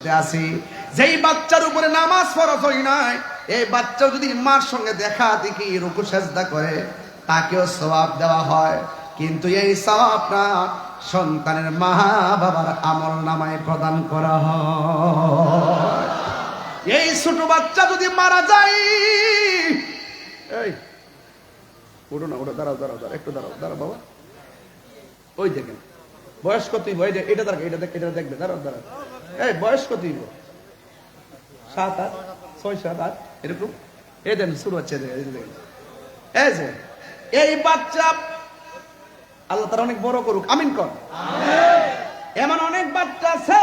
আছি যেই বাচ্চার উপরে নামাজ ফরজ হয় নাই, এই বাচ্চা যদি মার সঙ্গে দেখা দেখি রুকু সেজদা করে তাকেও সওয়াব দেওয়া হয়, কিন্তু এই সওয়াবটা সন্তানের মা বাবার আমল নামায় প্রদান করা হয়। এই ছোট বাচ্চা যদি মারা যায়, এই ওঠো না, ওঠো, দাঁড়াও দাঁড়াও দাঁড়াও, একটু দাঁড়াও দাঁড়াও বাবা, ওই দেখেন বয়স কতই, এটা দেখ, এটা দেখবে, দাঁড়াও দাঁড়াও, এই বয়স কতই, 7, 8, 6, 7, 8 এরকম। এই দেন শুরু হচ্ছে, এই যে এই বাচ্চা আল্লাহ তারা অনেক বড় করুক, আমিন কর। এমন অনেক বাচ্চা আছে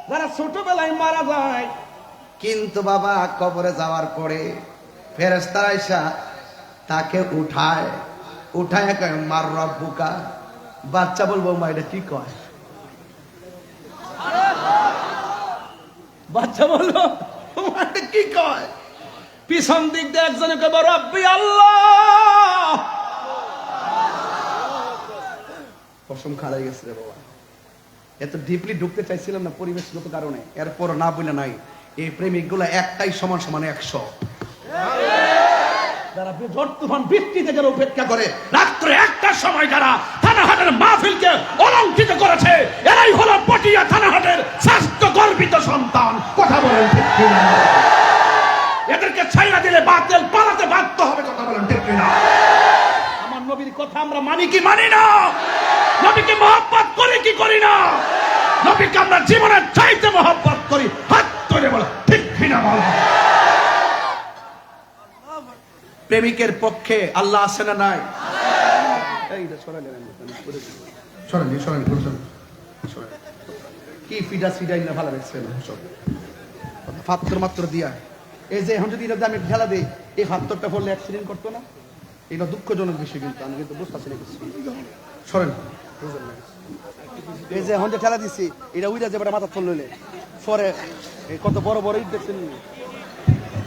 যারা ছোটবেলায় মারা যায়, কিন্তু বাবা কবরে যাওয়ার পরে ফেরেশতারা এসে তাকে উঠায় কয় মার রব্বুকা। বাচ্চা বলবো মা এটা কি কয়? বাচ্চা বললো এটা কি কয়? পিছন দিক দিয়ে একজনে কয় রব্বি আল্লাহ। কসম খাড়াই গেছে রে বাবা, এত ডিপলি ঢুকতে চাইছিলাম না পরিবেশগত কারণে, এরপর না বলে নাই। এই প্রেমিক গুলা একটাই সমান সমান 100, যারা ঝড় তুফান বৃষ্টিতে যারা উপেক্ষা করে রাত্রে একটার সময় যারা থানাহাটের মাহফিলকে অলঙ্কিত করেছে, এরাই হলো পটিয়া থানাহাটের স্বাস্থ্য গর্বিত সন্তান। কথা বলেন ঠিক কিনা? এদেরকে ছাইরা দিলে বাতিল পালাতে বাধ্য হবে। কথা বলেন ঠিক কিনা? আমার নবীর কথা আমরা মানি কি মানি না? নবীকে মহব্বত করি কি করি না? নবীকে আমরা জীবনের চাইতে মহব্বত করি। হাত তুলে বলো ঠিক কিনা বলো। প্রেমিকের পক্ষে আল্লাহ আছে না নাই? কি ফিডা সিডাই না ভালো লাগছে না ফাত্তর মাত্র দিয়া। এই যে এখন যদি আমি ঠেলা দিই, এই ফাত্তরটা পড়লে অ্যাক্সিডেন্ট করতো না? এটা দুঃখজনক বিষয়, কিন্তু আমি কিন্তু বুঝতেছি না কিছু। সরেন, এই যে এখন যে ঠেলা দিচ্ছি, এটা উইরা যে মাথা ফল লইলে পরে কত বড় বড় ইট দেখছেন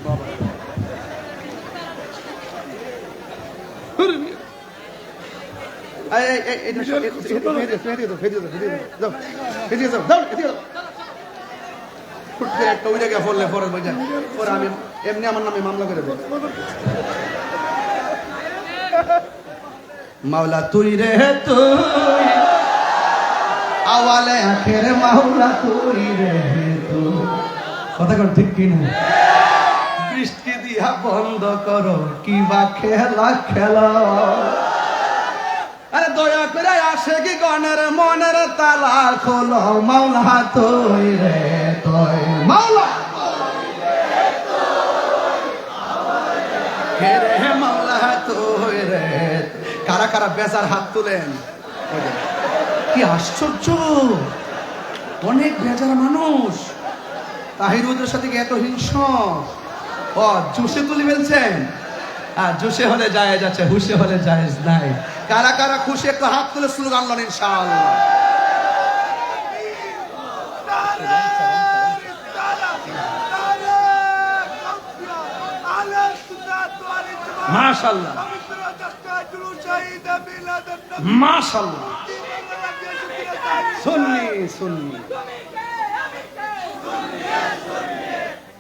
বাবা। মাওলা তুই রে তুই, আওয়ালে আখের মাওলা তুই রে তুই। কথা কর ঠিক কিনা? বৃষ্টি দিয়া বন্ধ করো কি বা খেলা খেলা। আরে দয়া করে আসে কি গণের মনের তালা খোলো, মাওলা তুই রে তুই, মাওলা হে মাওলা তুই রে। কারা কারা বেজার হাত তুলেন? কি আশ্চর্য, অনেক বেজার মানুষ। তাহিরুদের সাথে এত হিংস্র। ও জুসে তুলি ফেলছেন? জুসে হলে জায়েজ আছে, হুশে হলে জায়েজ নাই। কারা কারা খুশি একটু হাত তুলে স্লোগান লন ইনশাআল্লাহ। মাশাআল্লাহ মাশাআল্লাহ। সুন্নি সুন্নি,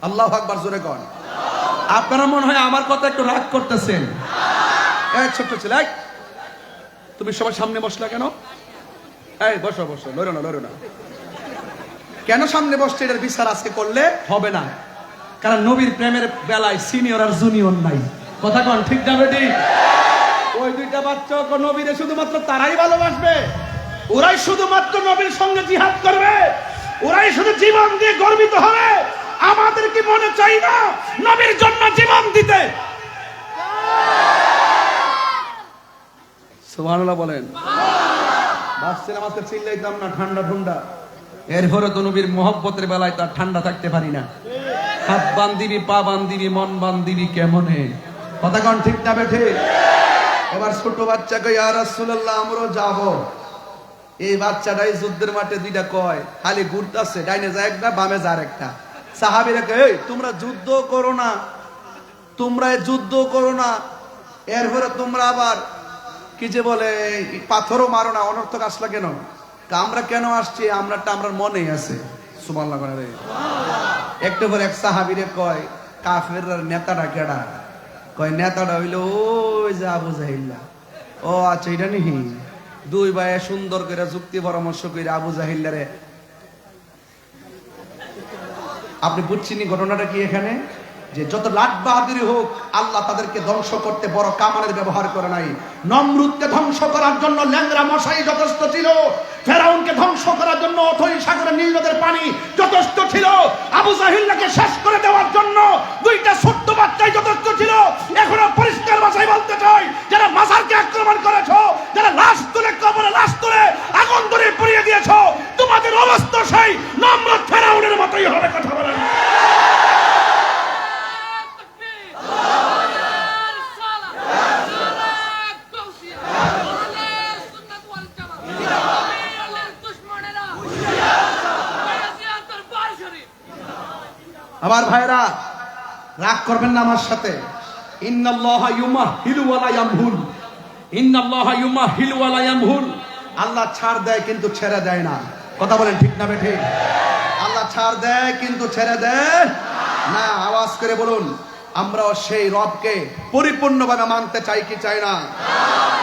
আল্লাহু আকবার জোরে কোন। আপনারা মনে হয় আমার কথা একটু রাগ করতেছেন। এই ছোট্ট ছেলে, তুমি সবার সামনে বসলা কেন? এই বসো বসো, লড়ো না লড়ো না। কেন সামনে বসছে? এটার বিচার আজকে করলে হবে না, কারণ নবীর প্রেমের বেলায় সিনিয়র আর জুনিয়র নাই। কথা কন ঠিক না বেটি? ওই দুইটা বাচ্চা নবীরে শুধুমাত্র তারাই ভালোবাসবে, ওরাই শুধুমাত্র নবীর সঙ্গে জিহাদ করবে, ওরাই শুধু জীবন দিয়ে গর্বিত হবে। আমাদের কি মনে চাই না নবীর জন্য জীবন দিতে? সুবহানাল্লাহ বলেন। বাসছিলাম আজকে, চিল্লাইতাম না ঠান্ডা ঠান্ডা। এরপরে তো নবীর মহব্বতের বেলায় তার ঠান্ডা থাকতে পারি না। হাত বান্দিবি, পা বান্দিবি, মন বান্দিবি কেমনে? কথা কন ঠিক না বেঠে? এবার ছোট বাচ্চাকে ইয়া রাসূলুল্লাহ আমরাও যাব। এই বাচ্চাটাই যুদ্ধের মাঠে দুইটা কয়, খালি ঘুরতেছে, ডাইনে যায় একটা, বামে যায় একটা। সাহাবীরা কয় এই তোমরা যুদ্ধ করো না, তোমরা যুদ্ধ করো না, এরপরে তোমরা আবার কি যে বলে পাথরও মারো না, অনর্থক আসলা কেন? আমরা কেন আসছি? আমরাটা আমরার মনেই আছে। সুবহানাল্লাহ করে রে। একটু পরে এক সাহাবীরে কয় কাফেরর নেতাটা কেডা? কয় নেতাটা হইলো ওই যে আবু জাহিল। ও আচ্ছা এটা নিহি। দুই ভাই সুন্দর করে যুক্তি পরামর্শ করে আবু জাহিল্লারে, আপনি বুঝছেন ঘটনাটা কি এখানে, যে যত লাট বাহাদুরি হোক আল্লাহ তাদেরকে ধ্বংস করতে বড় কামানের ব্যবহার করে নাই। নমরুদকে ধ্বংস করার জন্য ল্যাংরা মশাই যথেষ্ট ছিল, ফেরাউনকে ধ্বংস করার জন্য অথই সাগরের নীল নদের পানি যথেষ্ট ছিল, আবু জাহিলকে শেষ করে দেওয়ার জন্য দুইটা ছোট্ট বাচ্চাই যথেষ্ট ছিল। এখনো পরিষ্কার ভাষায় বলতে চাই, যারা মাজারকে আক্রমণ করেছো, যারা লাশ তুলে কবরে লাশ তুলে আগুন ধরে পুড়িয়ে দিয়েছো, তোমাদের অবস্থা সেই নমরুদ ফেরাউনের মতোই হবে। কথা বলেন। আমার ভাইরা রাগ করবেন না আমার সাথে। ইন্নাল্লাহা ইউমাহিলু ওয়া লা ইয়ামহুল, ইন্নাল্লাহা ইউমাহিলু ওয়া লা ইয়ামহুল। আল্লাহ ছাড় দেয় কিন্তু ছেড়ে দেয় না। কথা বলেন ঠিক না বেঠি? আল্লাহ ছাড় দেয় কিন্তু ছেড়ে দেয় না। আওয়াজ করে বলুন, আমরাও সেই রবকে পরিপূর্ণভাবে মানতে চাই কি চাই না?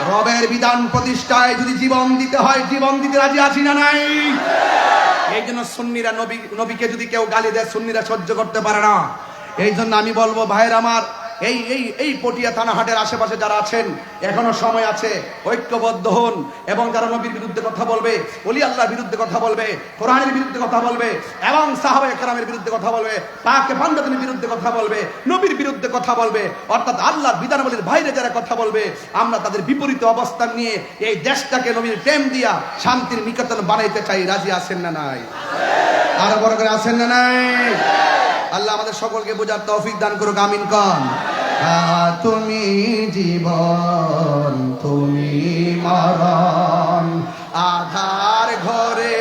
রবের বিধান প্রতিষ্ঠায় যদি জীবন দিতে হয়, জীবন দিতে রাজি আছি না নাই? এই জন্য সুন্নিরা নবীকে যদি কেউ গালি দেয়, সুন্নিরা সহ্য করতে পারে না। এই জন্য আমি বলবো ভাইয়ের আমার, এই পটিয়া থানাহাটের আশেপাশে যারা আছেন এখনো সময় আছে, ঐক্যবদ্ধ হন এবং যারা নবীর বিরুদ্ধে কথা বলবে, ওলি আল্লাহর বিরুদ্ধে কথা বলবে, কোরআনের বিরুদ্ধে কথা বলবে এবং সাহাবায়ে কেরামের বিরুদ্ধে কথা বলবে, পাকে বান্দাদের বিরুদ্ধে কথা বলবে, নবীর বিরুদ্ধে কথা বলবে, অর্থাৎ আল্লাহর বিধানাবলীর বাইরে যারা কথা বলবে, আমরা তাদের বিপরীত অবস্থান নিয়ে এই দেশটাকে নবীর প্রেম দিয়া শান্তির নিকেতন বানাইতে চাই। রাজি আছেন না নাই? আরো বড় করে আছেন না নাই? আল্লাহ আমাদের সকলকে বোঝার তৌফিক দান করুক, আমিন কন। তুমি জীবন, তুমি মরণ, আধার ঘরে,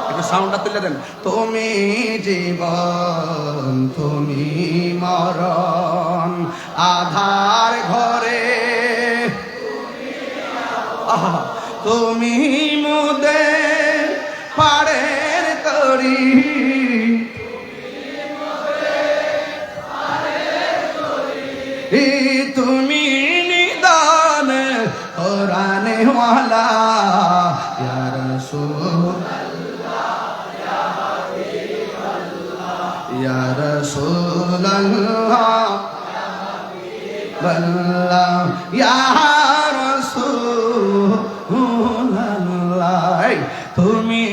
একটু সাউন্ডটা তুলে দেন। তুমি জীবন, তুমি মরণ, আধার ঘরে, তুমি মোদের পাড়ের তরি, তুমি নিদান কোরআনে ওয়ালা, ইয়া রাসূলুল্লাহ ইয়া হাবিবাল্লাহ, ইয়া রাসূলুল্লাহ ইয়া রাসূলুল্লাহ, তুমি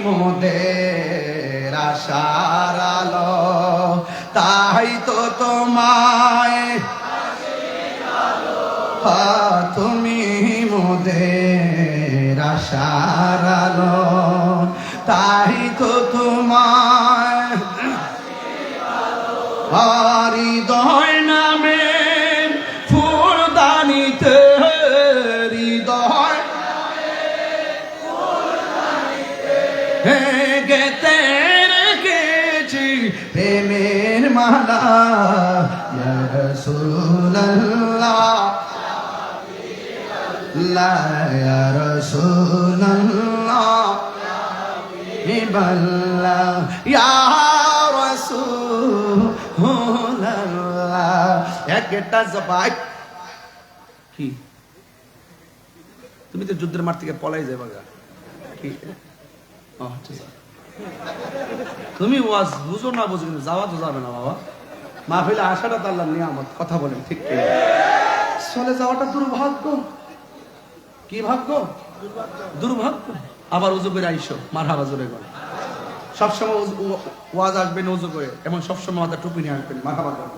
মোদের আশার আলো, তাই তো তোমায়, তুমি মোদের আশার আলো, তাই তো তোমায় হৃদয় নামে ফুলদানিতে, হৃদয় গেতে রেখেছি প্রেমের মালা, ইয়া রাসূলুল্লাহ ইয়া রাসূলুল্লাহ ইয়া রাসূলুল্লাহ। একটা জবাই কি, তুমি তো যুদ্ধের মাঠ থেকে পলাই যাবে কি? তুমি ওয়াজ বুঝো না বুঝো, কিন্তু যাওয়া তো যাবে না বাবা। মাহফিলে আসাটা তো আল্লাহর নিয়ামত। কথা বলেন ঠিক কি? চলে যাওয়াটা দুর্ভাগ্য। কি ভাগ্য? দুর্ভাগ্য। আবার উজু করে আইসো, মারহাবা জোরে করে। সবসময় ওয়াজ আসবেন উজু করে, এবং সবসময় মাথা টুপি নিয়ে আসবেন, মারহাবা করে।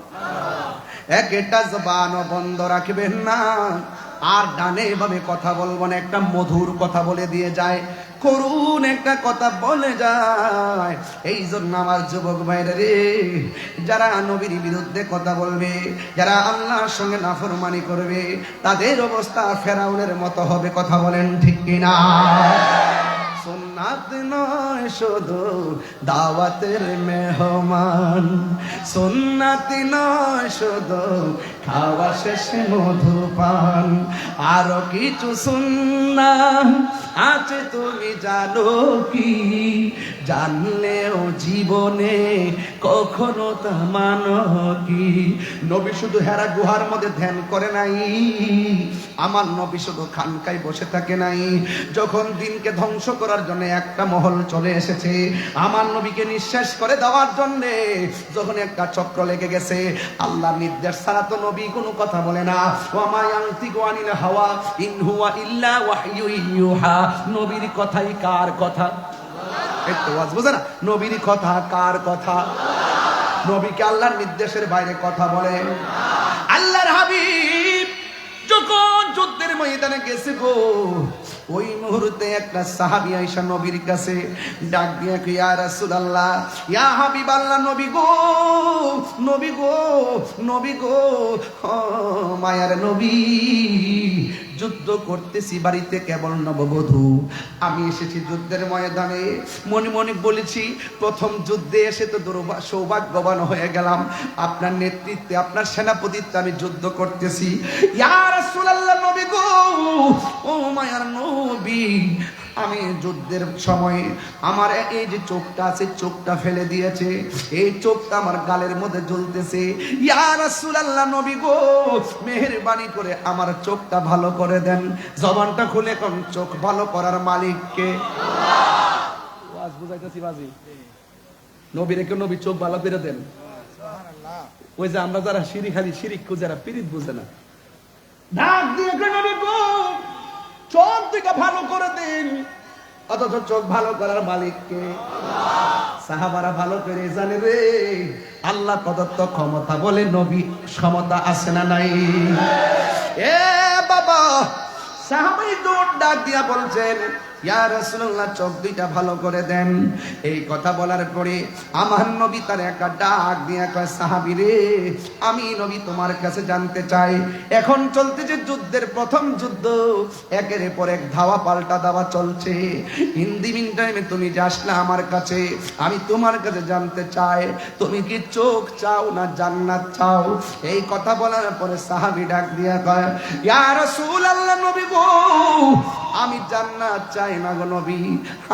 একটা জবান বন্ধ রাখবেন না, আর ডানে এভাবে কথা বলবো না। একটা মধুর কথা বলে দিয়ে যায়, করুন একটা কথা বলে যায়। এই জন্য আমার যুবক ভাইরা রে, যারা নবীর বিরুদ্ধে কথা বলবে, যারা আল্লাহর সঙ্গে নাফরমানি করবে, তাদের অবস্থা ফেরাউনের মতো হবে। কথা বলেন ঠিক কিনা? সুন্নাহ সুন্নাত নয় শুধু দাওয়াতের মেহমান, সুন্নাত নয় শুধু খাওয়া শেষে মধুপান, আরো কিছু সুন্নাত আছে তুমি জানো কি? জানলেও জীবনে কখনো তা মানো কি? নবী শুধু হেরা গুহার মধ্যে ধ্যান করে নাই, আমার নবী শুধু খানকায় বসে থাকে নাই। যখন দিনকে ধ্বংস করার জন্য একটা মহল চলে এসেছে, আমার নবীকে নিঃশেষ করে দেওয়ার জন্য যখন একটা চক্র লেগে গেছে, আল্লাহর নির্দেশ ছাড়া তো নবী কোনো কথা বলে না। ওয়া মা ইয়ানতিকু আনিল হাওয়া ইন হুয়া ইল্লা ওয়াহয়ু ইউহা। নবীর কথাই কার কথা? একটু ওয়াজ বুঝে না, নবীর কথা কার কথা? নবীকে আল্লাহর নির্দেশের বাইরে কথা বলে? আল্লাহর হাবিব যখন যুদ্ধের ময়দানে গেছে গো, ওই মুহূর্তে একটা সাহাবী আয়েশা নবীর কাছে ডাক দিয়ে কই, ইয়া রাসূলুল্লাহ, ইয়া হাবিবাল্লাহ, নবী গো, নবী গো, নবী গো, ও মায়ার নবী, যুদ্ধ করতেছি বাড়িতে কেবল নববধূ, আমি এসেছি যুদ্ধের ময়দানে, মনে মনে বলেছি প্রথম যুদ্ধে এসে তো সৌভাগ্যবান হয়ে গেলাম, আপনার নেতৃত্বে আপনার সেনাপতিত্বে আমি যুদ্ধ করতেছি। ইয়া রাসূলুল্লাহ, নবী গো, ও মায়ার নবী, আমি যুদ্ধের সময় আমার এই যে চোখটা আছে, চোখটা ফেলে দিয়েছে, এই চোখটা আমার গালের মধ্যে জ্বলতেছে। ইয়া রাসূলুল্লাহ, নবী গো, মেহেরবানি করে আমার চোখটা ভালো করে দেন। জবানটা খুলে কোন চোখ ভালো করার মালিক কে? আল্লাহ। ওয়াজ বুঝাইতেছি বাজি, নবীরে কে নবী চোখ ভালো করে দেন। সুবহানাল্লাহ। ওই যে আমরা যারা শিরিক, খালি শিরিক কো, যারা পীরিত বুঝে না, ডাক দিয়ে কে নবী গো, চোখ দুইটা ভালো করে দিন। অথচ চোখ ভালো করার মালিক কে? সাহাবারা ভালো করে জানে রে, আল্লাহ প্রদত্ত ক্ষমতা বলে নবী ক্ষমতা আছে না নাই? এ বাবা, সাহাবাই দৌড় ডাক দিয়া বলছেন, ইয়া রাসূলুল্লাহ, চোখ দুইটা ভালো করে দেন। এই কথা বলার পরে আমার নবী তার একটা ডাক দিয়া কয়, সাহাবী রে, আমি নবী তোমার কাছে জানতে চাই, এখন চলতেছে যুদ্ধের প্রথম যুদ্ধ, একের পর এক ধাওয়া পাল্টা দাওয়া চলছে, ইন দি মিন টাইমে তুমি যে আসলে আমার কাছে, আমি তোমার কাছে জানতে চাই, তুমি কি চোখ চাও না জান্নাত চাও? এই কথা বলার পরে সাহাবী ডাক দিয়া কয়, ইয়া রাসূলুল্লাহ, নবী গো, আমি জান্নাত চাই না গো নবী,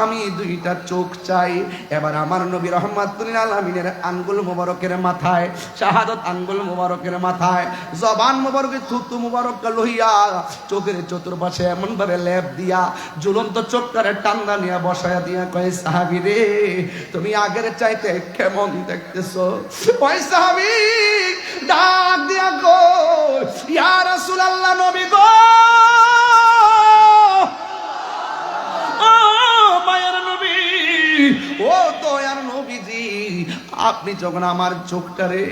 আমি দুইটা চোখ চাই। এবার আমার নবী রাহমাতুল আলামিনের আঙ্গুল মোবারকের মাথায়, শাহাদাত আঙ্গুল মোবারকের মাথায় জবান মোবারকের থুতু মোবারক লইয়া চোখের চতুর্পাশে এমন ভাবে লেপ দিয়া ঝুলন্ত চোখটারে টান্না নিয়ে বসায়া দিয়া কয়, সাহাবী রে, তুমি আগের চাইতে কেমন দেখতেছো? ওই সাহাবী ডাক দিয়া গো, ইয়া রাসূলুল্লাহ, নবী গো, ও দয়ার নবীজি, আপনি যখন আমার চোখটারে,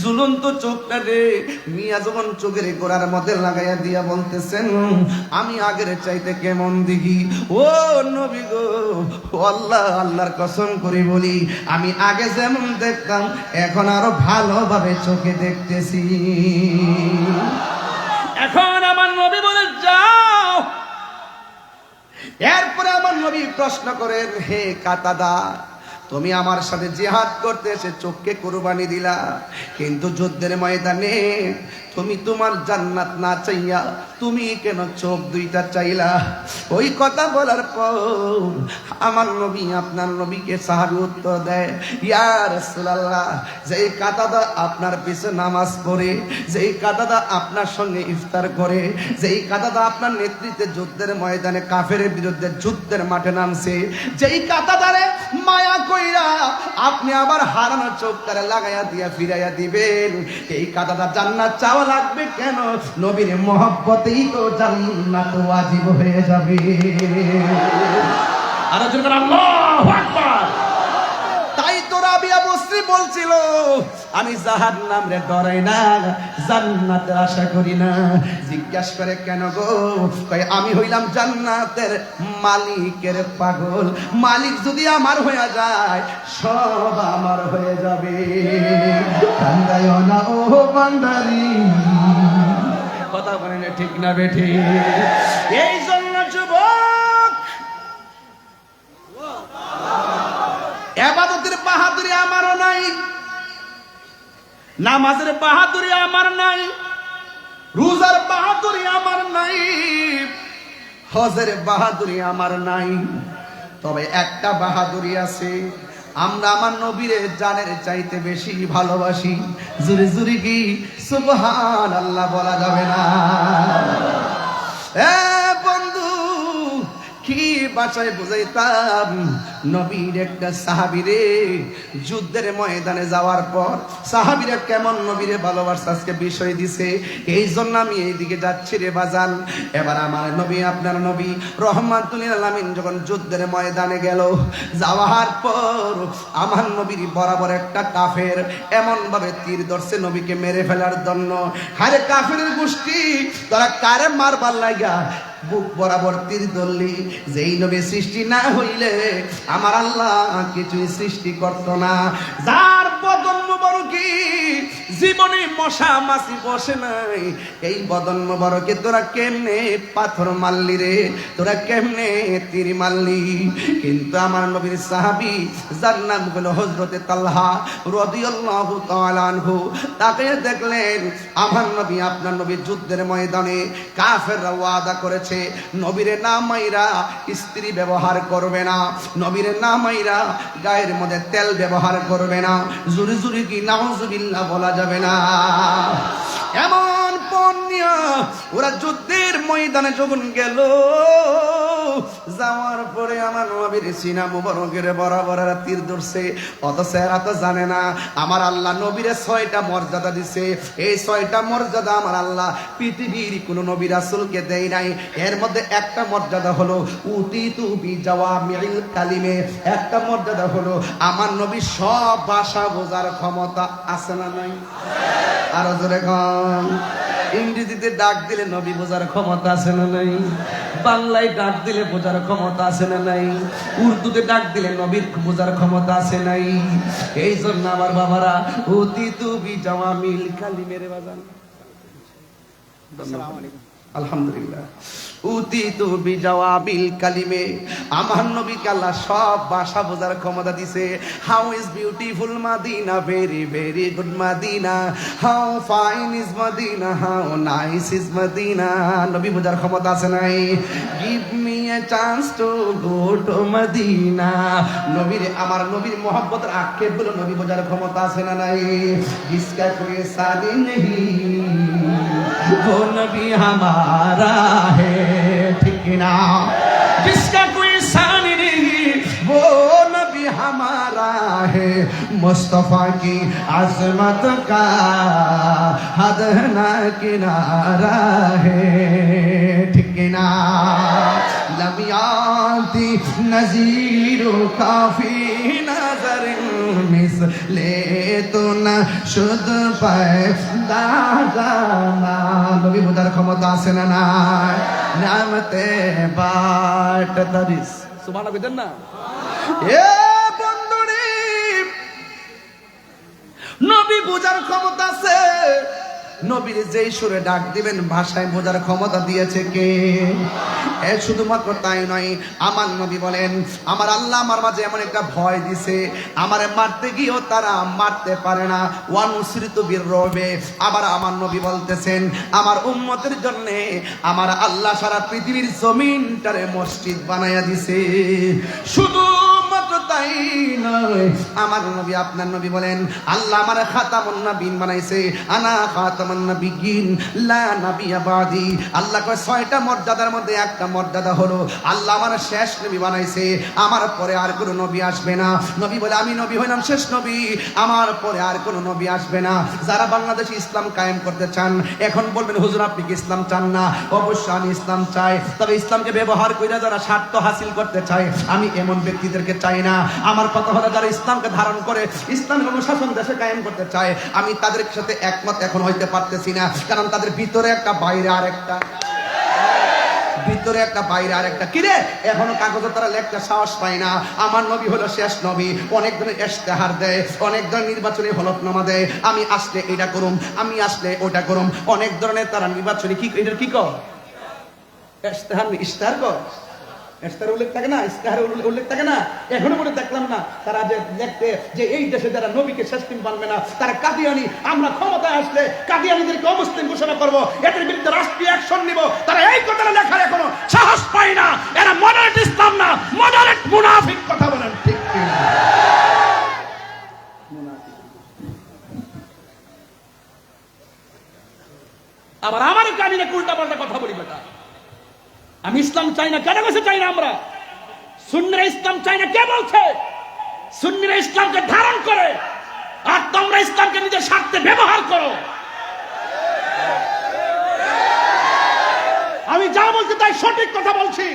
ঝুলন্ত চোখটারে মিয়া যখন চোখের গোড়ার মধ্যে লাগাইয়া দিয়া বলতেছেন, আমি আগের চাইতে কেমন দেখি? ও নবী গো, আল্লাহ, আল্লাহর কসম করে বলি, আমি আগে যেমন দেখতাম এখন আরো ভালোভাবে চোখে দেখতেছি। এখন আমার নবী বলে, যাও। এরপরে আমার নবী প্রশ্ন করেন, হে কাতাদা, তুমি আমার সাথে জিহাদ করতে এসে চোখকে কুরবানি দিলা, কিন্তু যুদ্ধের ময়দানে তুমি তোমার জান্নাত না চাইয়া তুমি কেন চোখ দুইটা চাইলা? ওই কথা বলার পর আমার নবী আপনার নবীকে সাহাবী উত্তর দেয়, ইয়া রাসূলুল্লাহ, যেই কাতাদা আপনার পিছে নামাজ পড়ে, যেই কাতাদা আপনার সঙ্গে ইফতার করে, যেই কাতাদা আপনার নেতৃত্বে যুদ্ধের ময়দানে কাফেরের বিরুদ্ধে যুদ্ধের মাঠে নামছে, যেই কাতাদারে মায়া কইরা আপনি আবার হারানো চোখটারে লাগাইয়া দিয়া ফিরাইয়া দিবেন, এই কাতাদা জান্নাত চাওয়া লাগবে কেন? নবীর মহব্বতেই তো জান্নাত ওয়াজিব হয়ে যাবে। আর যখন আল্লাহু আকবার, তাই তো রাবিয়া বসরি বলছিল, আমি জাহান্নাম রে ডরাই না, জান্নাতের আশা করি না। জিজ্ঞাসা করে কেন গো? কয় আমি হইলাম জান্নাতের মালিকের পাগল, মালিক যদি আমার হয়ে যায় সব আমার হয়ে যাবে। কান্দায় না ও বান্দারি, কথা বলেন ঠিক না বেঠি? এই জন্য যুবক, ইবাদতের বাহাদুরি আমারও নাই, নামাজের বাহাদুরি আমার নাই, রোজার বাহাদুরি আমার নাই, হজের বাহাদুরি আমার নাই। তবে একটা বাহাদুরি আছে, আমরা আমার নবীরে জানের চাইতে বেশি ভালোবাসি। জুরি জুরি কি সুবহানাল্লাহ বলা যাবে না? এ বন্ধু, কি বাসায় বুঝাইতাম, নবীর একটা সাহাবীরে যুদ্ধের ময়দানে যাওয়ার পর সাহাবীরা কেমন নবীরে ভালোবাসা আজকে বিষয় দিছে। এই জন্য আমি এইদিকে যাচ্ছি রে বাজান। এবার আমার নবী, আপনার নবী রহমাতুল লিল আলামিন যখন যুদ্ধের ময়দানে গেল, যাওয়ার পর আমার নবীর বরাবর একটা কাফের এমন ভাবে তীর ধরছে নবীকে মেরে ফেলার জন্য। আরে কাফেরের গোষ্ঠী, তোরা কারে মারবার লাগা বুক বরাবর তীর ধরলি? যেই নবী সৃষ্টি না হইলে আমার আল্লাহ কিছুই সৃষ্টি করত না। যার বদন মুবারকে জীবনে মশা মাছি বসে নাই, এই বদন মুবারকে তোরা কেমনে পাথর মারলি রে, তোরা কেমনে তীর মারলি? কিন্তু আমার নবীর সাহাবী যার নাম হলো হযরতে তালহা রাদিয়াল্লাহু তাআলা আনহু, তাকে দেখলেন আমার নবী, আপনার নবী যুদ্ধের ময়দানে কাফেররা ওয়াদা করেছে নবীরে না মাইরা স্ত্রী ব্যবহার করবে না, নবীরে না মাইরা গায়ের মধ্যে তেল ব্যবহার করবে না। জুরি জুরি কি নাউজুবিল্লাহ বলা যাবে না? এমন পণ্য ওরা যুদ্ধের ময়দানে যখন গেল, যাওয়ার পরে আমার নবীর সিনা মুবারকের বরাবর তীর ধরছে। অথচ এরা তো জানে না আমার আল্লাহ নবীরে 6টা মর্যাদা দিছে। এই 6টা মর্যাদা আমার আল্লাহ পৃথিবীর কোন নবী রাসূলকে দেয় নাই। এর মধ্যে একটা মর্যাদা হলো উতিতু বিজাওয়ামিল কালিমে, একটা মর্যাদা হলো আমার নবী সব ভাষা বোঝার ক্ষমতা আছে না নাই? আরো জোরে কন। ইংরেজিতে ডাক দিলে নবী বোঝার ক্ষমতা আছে না নাই? বাংলায় ডাক দিলে বোঝার ক্ষমতা আছে না নাই? উর্দুতে ডাক দিলে নবীর বোঝার ক্ষমতা আছে নাই? এই জন্য আমার বাবারা উতিতু বিজাওয়ামিল কালিমের বাজান। আসসালামু আলাইকুম। আলহামদুলিল্লাহ। উতিতু বিজাওয়াবিল কালিমে, আমার নবীকে আল্লাহ সব ভাষা বোঝার ক্ষমতা দিছে। How is beautiful Medina, very very good Medina, how fine is Medina, how nice is Medina. নবী বোঝার ক্ষমতা আছে নাই? Give me a chance to go to Medina. নবীর, আমার নবীর মোহাব্বতের আক্ষেপ গুলো নবী বোঝার ক্ষমতা আছে না নাই? জিসকা কোই সাদি নেহি वो नबी हमारा है, ठीक ना? जिसका कोई शान नहीं वो नबी हमारा है, मुस्तफा की अजमत का हद ना किनारा है, ठीक ना? लमियाती नजीरो काफी नजर मिसले तो न शुद्ध पैदा जाना। নবী বোঝার ক্ষমতা আছে না নাই? নামতে বাট তারিস সুবহানাল্লাহ বিদেন না? এ বন্ধুরে, নবী বোঝার ক্ষমতা আছে। নবীর যেই সুরে ডাক দিবেন ভাষায় বোঝার ক্ষমতা দিয়েছে কে? এ শুধুমাত্র তাই নয়, আমার নবী বলেন আমার আল্লাহ আমার মাঝে এমন একটা ভয় দিছে, আমারে মারতে গিয়েও তারা মারতে পারে না। ওয়ানুসরিতু বিররবে। আবার আমার নবী বলতেছেন আমার উম্মতের জন্য আমার আল্লাহ সারা পৃথিবীর জমিনটারে মসজিদ বানায়া দিছে। শুধুমাত্র তাই নয়, আমার নবী, আপনার নবী বলেন আল্লাহ আমার খাতামুন নবীন বানাইছে। আনা খাতামুন নবিয়্যিন লা নাবিয়্যা বাদি। আল্লাহ কয় 6টা মর্যাদার মধ্যে একটা মর্যাদা হলো আল্লাহ আমার শেষ নবী বানাইছে, আমার পরে আর কোনো নবী আসবে না। নবী বলে আমি নবী হইলাম শেষ নবী, আমার পরে আর কোনো নবী আসবে না। যারা বাংলাদেশে ইসলাম কায়েম করতে চান, এখন বলবেন হুজুর আপনি কি ইসলাম চান না? অবশ্যই আমি ইসলাম চাই, তবে ইসলামকে ব্যবহার করে যারা স্বার্থ হাসিল করতে চায় আমি এমন ব্যক্তিদেরকে চাই না। আমার কথা হলো যারা ইসলামকে ধারণ করে ইসলামের অনুশাসন দেশে কায়েম করতে চায় আমি তাদের সাথে একমত এখন হইতে পারতেছি না, কারণ তাদের ভিতরে একটা বাইরে আরেকটা, ভিতরে একটা বাইরে আরেকটা। কিরে এখনো কাগজে তারা লেখতে সাহস পায় না। আমার নবী হলো শেষ নবী। অনেক ধরনের ইশতেহার দেয়, অনেক ধরনের নির্বাচনী হলফনামা দেয়, আমি আসলে এটা করুম, আমি আসলে ওটা করুম। অনেক ধরনের তারা নির্বাচনী কি এটা কি কর ইশতেহার কর। ইস্তাহারে উল্লেখ থাকে না, ইস্তাহারে উল্লেখ থাকে না, এখনো করে দেখলাম না তারা যে দেখতে যে এই দেশে যারা নবীকে শেষ দিন মানবে না তারা কাদিয়ানি, আমরা ক্ষমতায় আসলে কাদিয়ানিদেরকে অমুসলিম ঘোষণা করবো, এদের বিরুদ্ধে রাষ্ট্রীয় অ্যাকশন নিব, তারা এই কথাটা লেখার এখনো সাহস পায় না। এরা মডারেট ইসলাম না, মডারেট মুনাফিক। কথা বলেন ঠিক কি? আবার আমার কানে উল্টা পাল্টা কথা বলি বেটা। আমি ইসলাম চাই না, কেন বলছে চাই না? আমরা সুন্নিরা ইসলাম চাই না কে বলছে? সুন্নিরা ইসলামকে ধারণ করে, আর তোমরা ইসলামকে নিজের স্বার্থে ব্যবহার করো। আমি যা বলছি তাই সঠিক কথা বলছি।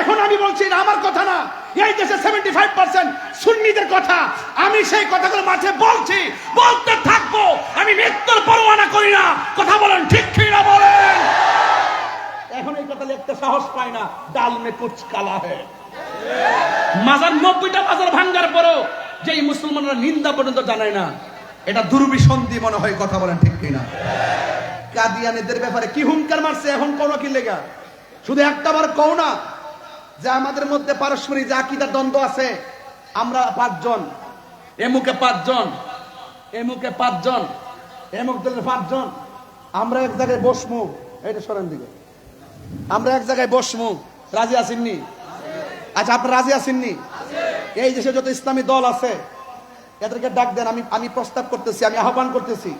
এখন আমি বলছি না আমার কথা না, এই দেশে 75% সুন্নিদের কথা। আমি সেই কথাগুলো মাঠে বলছি, বলতে থাকবো। আমি মৃত্যুর পরোয়ানা করি না। কথা বলেন ঠিক কি না বলেন? এখন এই কথা লিখতে সাহস পায় না। ডাল মে কুছ কালা হ্যায়। মাজার 90টা মাজার ভাঙ্গার পরও যেই মুসলমানরা নিন্দা পর্যন্ত জানায় না, এটা দুর্বিসন্ধি মনে হয়। কথা বলেন ঠিক কিনা? কাদিয়ানীদের ব্যাপারে কি হুঙ্কার মারছে এখন কোন কি লেগা? শুধু একটা বার কও না যে আমাদের মধ্যে পারস্পরিক যে আকীদার দ্বন্দ্ব আছে, আমরা 5 জন, এমুকে 5 জন, এমুকে 5 জন, এমুক দলের 5 জন, আমরা এক জায়গায় বসমু। এইটা সরেন দিকে, আমরা এক জায়গায় বসমু। রাজি আছেননি? আচ্ছা, আপনারা রাজি আছেননি? এই দেশে যত ইসলামী দল আছে এদেরকে ডাক দেন। আমি প্রস্তাব করতেছি, আমি আহ্বান করতেছি,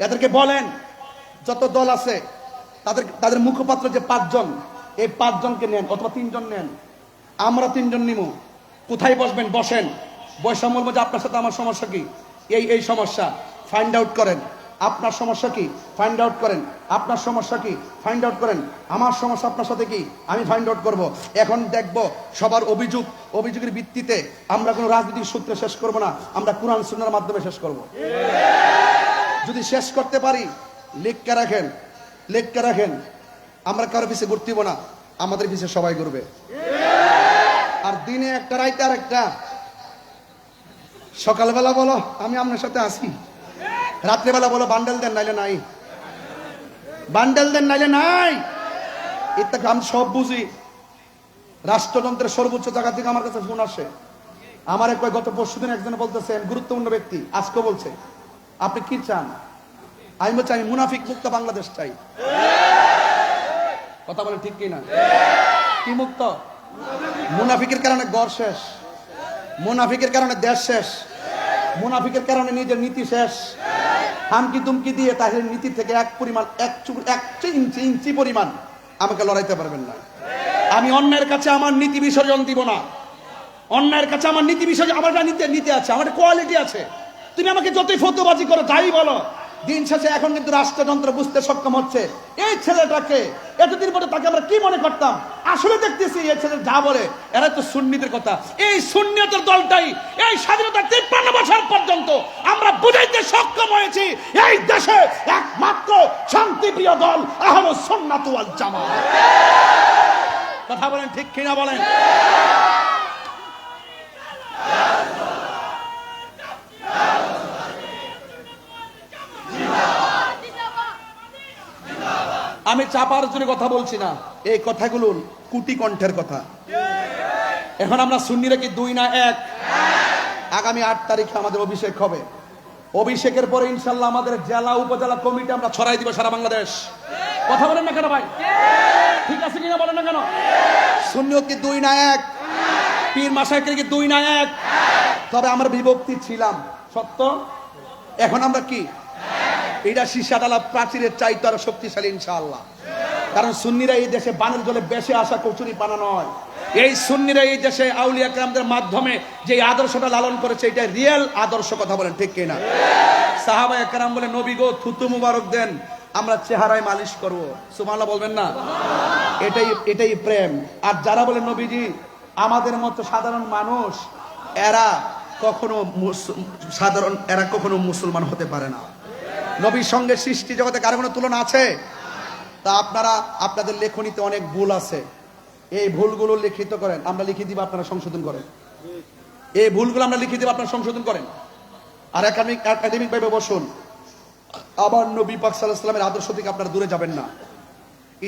এদেরকে বলেন যত দল আছে তাদের মুখপাত্র যে 5 জন, এই 5 জনকে নেন, অথবা 3 জন নেন, আমরা 3 জন নিমু। কোথায় বসবেন? বসেন, বৈষম্য বলবো যে আপনার সাথে আমার সমস্যা কি, এই সমস্যা ফাইন্ড আউট করেন। আপনার সমস্যা কি ফাইন্ড আউট করেন, আপনার সমস্যা কি ফাইন্ড আউট করেন, আমার সমস্যা আপনার সাথে কি আমি ফাইন্ড আউট করব। এখন দেখব সবার অভিযোগের ভিত্তিতে আমরা কোনো রাজনৈতিক সূত্রে শেষ করব না, আমরা কোরআন সুন্নাহর মাধ্যমে শেষ করব। যদি শেষ করতে পারি লিখকে রাখেন, লিখকে রাখেন, আমরা কারো পিছিয়ে ঘুরতেব না, আমাদের পিছিয়ে সবাই ঘুরবে। আর দিনে একটা, রাইতে আর একটা। সকালবেলা বলো আমি আপনার সাথে আসি, রাত্রেবেলা বলো বান্ডেল দেন নাইলে নাই, বান্ডেল দেন নাইলে নাই। এটা আমি সব বুঝি। রাষ্ট্রযন্ত্রের সর্বোচ্চ জায়গা থেকে আমার কাছে ফোন আসে। আমার গত পরশুদিন একজন বলতেছে, গুরুত্বপূর্ণ ব্যক্তি, আজকে বলছে আপনি কি চান? আমি বলছি আমি মুনাফিক মুক্ত বাংলাদেশ চাই। কথা বলে ঠিক কিনা? কি মুক্ত? মুনাফিকের কারণে ঘর শেষ, মুনাফিকের কারণে দেশ শেষ, মুনাফিকের কারণে নিজের নীতি শেষ। হামকি তুমকি দিয়ে তাদের নীতি থেকে এক ইঞ্চি পরিমাণ আমাকে লড়াইতে পারবেন না। আমি অন্যের কাছে আমার নীতি বিসর্জন দিব না। অন্যের কাছে আমার নীতি বিসর্জন, আমার নীতি আছে, আমার কোয়ালিটি আছে। তুমি আমাকে যতই ফতুবাজি করো, যাই বলো, দিন শেষে এখন কিন্তু রাষ্ট্রযন্ত্র বুঝতে সক্ষম হচ্ছে এই ছেলেটাকে। এতদিন পরে তাকে আমরা কি মনে করতাম, আসলে দেখতেছি এই ছেলে যা বলে এরা তো সুন্নিদের কথা। এই সুন্নিয়তের দলটাই এই স্বাধীনতার 53 বছর পর্যন্ত আমরা বুঝাইতে সক্ষম হয়েছি এই দেশে একমাত্র শান্তিপ্রিয় দল আহলে সুন্নাত ওয়াল জামাত। কথা বলেন ঠিক কিনা বলেন? আমি চাপার জন্য কথা বলছি না, এই কথাগুলো কুটি কণ্ঠের কথা। এখন আমরা সুন্নিরা কি 2 না 1? আগামী 8 তারিখে আমাদের অভিষেক হবে। অভিষেকের পরে ইনশাল্লাহ আমাদের জেলা উপজেলা কমিটি আমরা ছড়াই দিব সারা বাংলাদেশ। কথা বলেন না কেন ভাই? ঠিক আছে কিনা বলেন না কেন? সুন্নিও কি 2 না 1? পীর মাশায়েখের কি 2 না 1? তবে আমরা বিভক্তি ছিলাম সত্য, এখন আমরা কি এটা সীসাডালা প্রাচীরের চাইতে আরো শক্তিশালী ইনশাআল্লাহ। কারণ সুন্নিরা এই দেশে বানের জলে বেশি আসা কচুরি পানা নয়। এই সুন্নিরা এই দেশে আউলিয়া কেরামদের মাধ্যমে যে আদর্শটা লালন করেছে, এটা রিয়েল আদর্শ। কথা বলেন ঠিক কিনা? সাহাবায়ে কেরাম বলে, নবী গো থুতু মুবারক দেন, আমরা চেহারায় মালিশ করব। সুবহানাল্লাহ বলবেন না? এটাই প্রেম। আর যারা বলে নবীজি আমাদের মতো সাধারণ মানুষ, এরা কখনো মুসলমান হতে পারে না। নবীর সঙ্গে সৃষ্টি জগতে কারো কোনো তুলনা আছে? তা আপনারা আপনাদের লেখনীতে অনেক ভুল আছে, এই ভুলগুলো লিখিত করেন, আমরা লিখে দিব, আপনারা সংশোধন করেন। এই ভুলগুলো আমরা লিখে দিব, আপনারা সংশোধন করেন। আর একাডেমিক ভাবে বসুন। আবার নবী পাক সাল্লাল্লাহু আলাইহি ওয়াসাল্লামের আদর্শ থেকে আপনারা দূরে যাবেন না।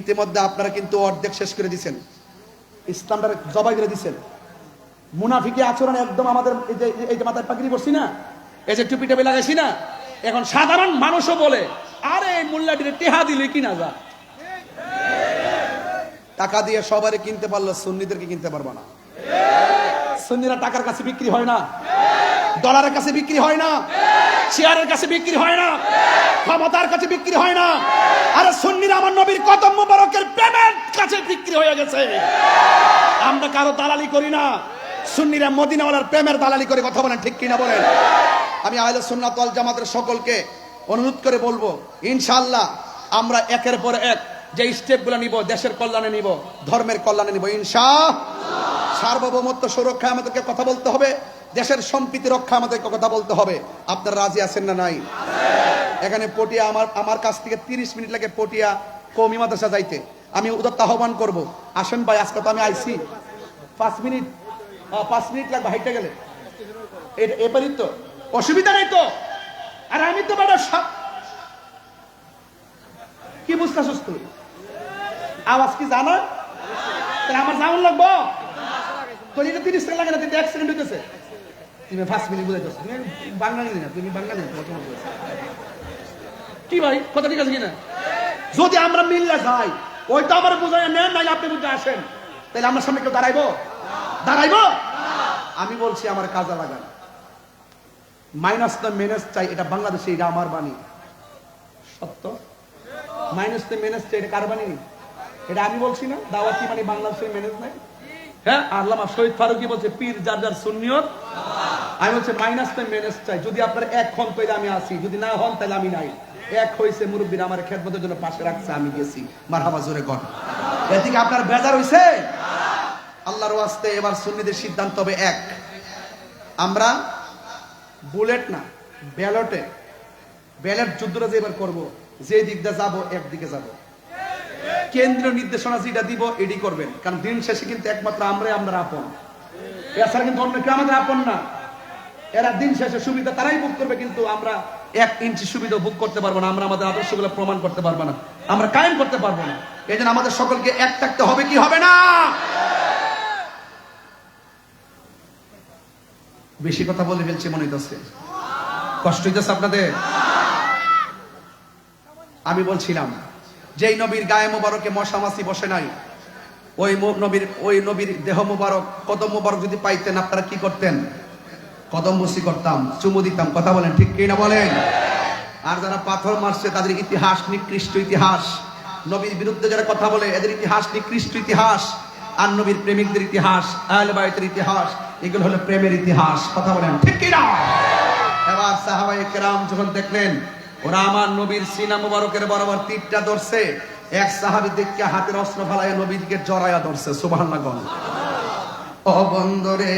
ইতিমধ্যে আপনারা কিন্তু অর্ধেক শেষ করে দিয়েছেন। ইসলামটা জবাই করে দিচ্ছেন। মুনাফিকি আচরণ একদম আমাদের এই যে মাথায় পাগড়ি পড়ছি না, এই যে টুপি টাপি লাগাইছি না, এখন সাধারণ মানুষও বলে আরে এই মোল্লাটিরে টেহা দিলে কিনা যা। টাকা দিয়ে সবারে কিনতে পারলো, সুন্নিদেরকে কিনতে পারবো না। সুন্নিরা টাকার কাছে বিক্রি হয় না, ডলারের কাছে বিক্রি হয় না, শেয়ারের কাছে বিক্রি হয় না, ক্ষমতার কাছে বিক্রি হয় না। আরে সুন্নিরা আমার নবীর কদম মোবারকের প্রেমের কাছে বিক্রি হয়ে গেছে। আমরা কারো দালালি করি না, সুন্নিরা মদিনাওয়ালার প্রেমের দালালি করে। কথা বলেন ঠিক কিনা বলেন? আমি আহলে সুন্নাত ওয়াল জামাতের সকলকে অনুরোধ করে বলবো, ইনশাআল্লাহ আমরা একের পর এক যে স্টেপগুলো নিব, দেশের কল্যাণে নিব, ধর্মের কল্যাণে নিব ইনশাআল্লাহ। সার্বভৌমত্ব সুরক্ষা আমাদেরকে কথা বলতে হবে, দেশের সম্প্রীতি রক্ষা আমাদেরকে কথা বলতে হবে। আপনারা রাজি আছেন না নাই? এখানে পটিয়া আমার কাছ থেকে 30 মিনিট লাগে পটিয়া কওমি মাদ্রাসা যাইতে। আমি উদাত্ত আহ্বান করব, আসেন ভাই, আজকে তো আমি আইছি 5 মিনিট লাগবে হাইটে গেলে, এবারই তো অসুবিধা নেই তো। আর আমি তো বড় কি বুঝতেছস তুই? আওয়াজ কি জানা? তাহলে আমার জাউন লাগবো তোর? এটা 30 সেকেন্ড লাগে না, 1 সেকেন্ড হইতেছে। তুমি 5 মিনিট বুঝাইতেছ, বাঙালি না, তুমি বাঙালি কি ভাই? কথা ঠিক আছে কিনা? যদি আমরা মিললে যাই, ওই তো আমার বুঝাই নেন, নাই আপনি বুঝে আসেন, তাহলে আমার সামনে কেউ দাঁড়াইবো? আমি বলছি আমার কাজে লাগান। মাইনাস দ্য মেনেজ চাই, এটা বাংলাদেশে, এটা আমার বাণী সত্য। মাইনাস দ্য মেনেজ চাই, এটা কার বাণী? এটা আমি বলছি না, দাওয়াতি মানে বাংলাদেশের মেনেজ নাই। হ্যাঁ, আল্লামা শহীদ ফারুকী বলছে পীর যার যার সুন্নিয়ত। আমি বলছি মাইনাস দ্য মেনেজ চাই। যদি আপনার এক হন তাহলে আমি আসি, যদি না হন তাহলে আমি নাই। এক হইছে, মুরব্বীরা আমার খেদমতের জন্য পাশে রাখছে, আমি গেছি। মারহাবা, জোরে কর। এদিকে আপনার বেজার হইছে? আল্লাহর ওয়াস্তে এবার সুন্নিদের সিদ্ধান্ত হবে এক, আমরা বুলেট না ব্যালট যুদ্ধটা যে এবার করবো, যে দিক দিয়ে যাবো একদিকে যাব। কেন্দ্রীয় নির্দেশনা যেটা দিব এটি করবেন, কারণ দিন শেষে কিন্তু একমাত্র আমরা আপন, এছাড়া কিন্তু অন্য কেউ আমাদের আপন না। এরা দিন শেষে সুবিধা তারাই ভোগ করবে, কিন্তু আমরা 1 ইঞ্চি সুবিধা ভোগ করতে পারবো না। আমরা আমাদের আদর্শগুলো প্রমাণ করতে পারবো না, আমরা কায়েম করতে পারবো না। এই জন্য আমাদের সকলকে এক থাকতে হবে, কি হবে না? বেশি কথা বলে ফেলছি মনে হইতেছে, কষ্ট হইতেছে আপনাদের? আমি বলছিলাম যেই নবীর গায়ে মোবারকে মশা মাছি বসে নাই, ওই নবীর দেহ মোবারক, কদম মোবারক যদি পাইতেন, আপনারা কি করতেন? কদম বসি করতাম, চুমু দিতাম। কথা বলেন ঠিক কি না বলেন? আর যারা পাথর মারছে তাদের ইতিহাস নিকৃষ্ট ইতিহাস, নবীর বিরুদ্ধে যারা কথা বলে এদের ইতিহাস নিকৃষ্ট ইতিহাস, আর নবীর প্রেমিকদের ইতিহাস, আহলে বাইতের ইতিহাস, এগুলো হলো প্রেমের ইতিহাস। কথা বলেন ঠিক কি না? এবার সাহাবায়ে কেরাম যখন দেখলেন ওরা আমার নবীর সিনা মুবারকের বরাবর তীরটা ধরছে, এক সাহাবী দেখে হাতের অস্ত্র ফালায় নবীকে জড়ায়া ধরছে। সুবহানাল্লাহ। ও বন্ধুরে,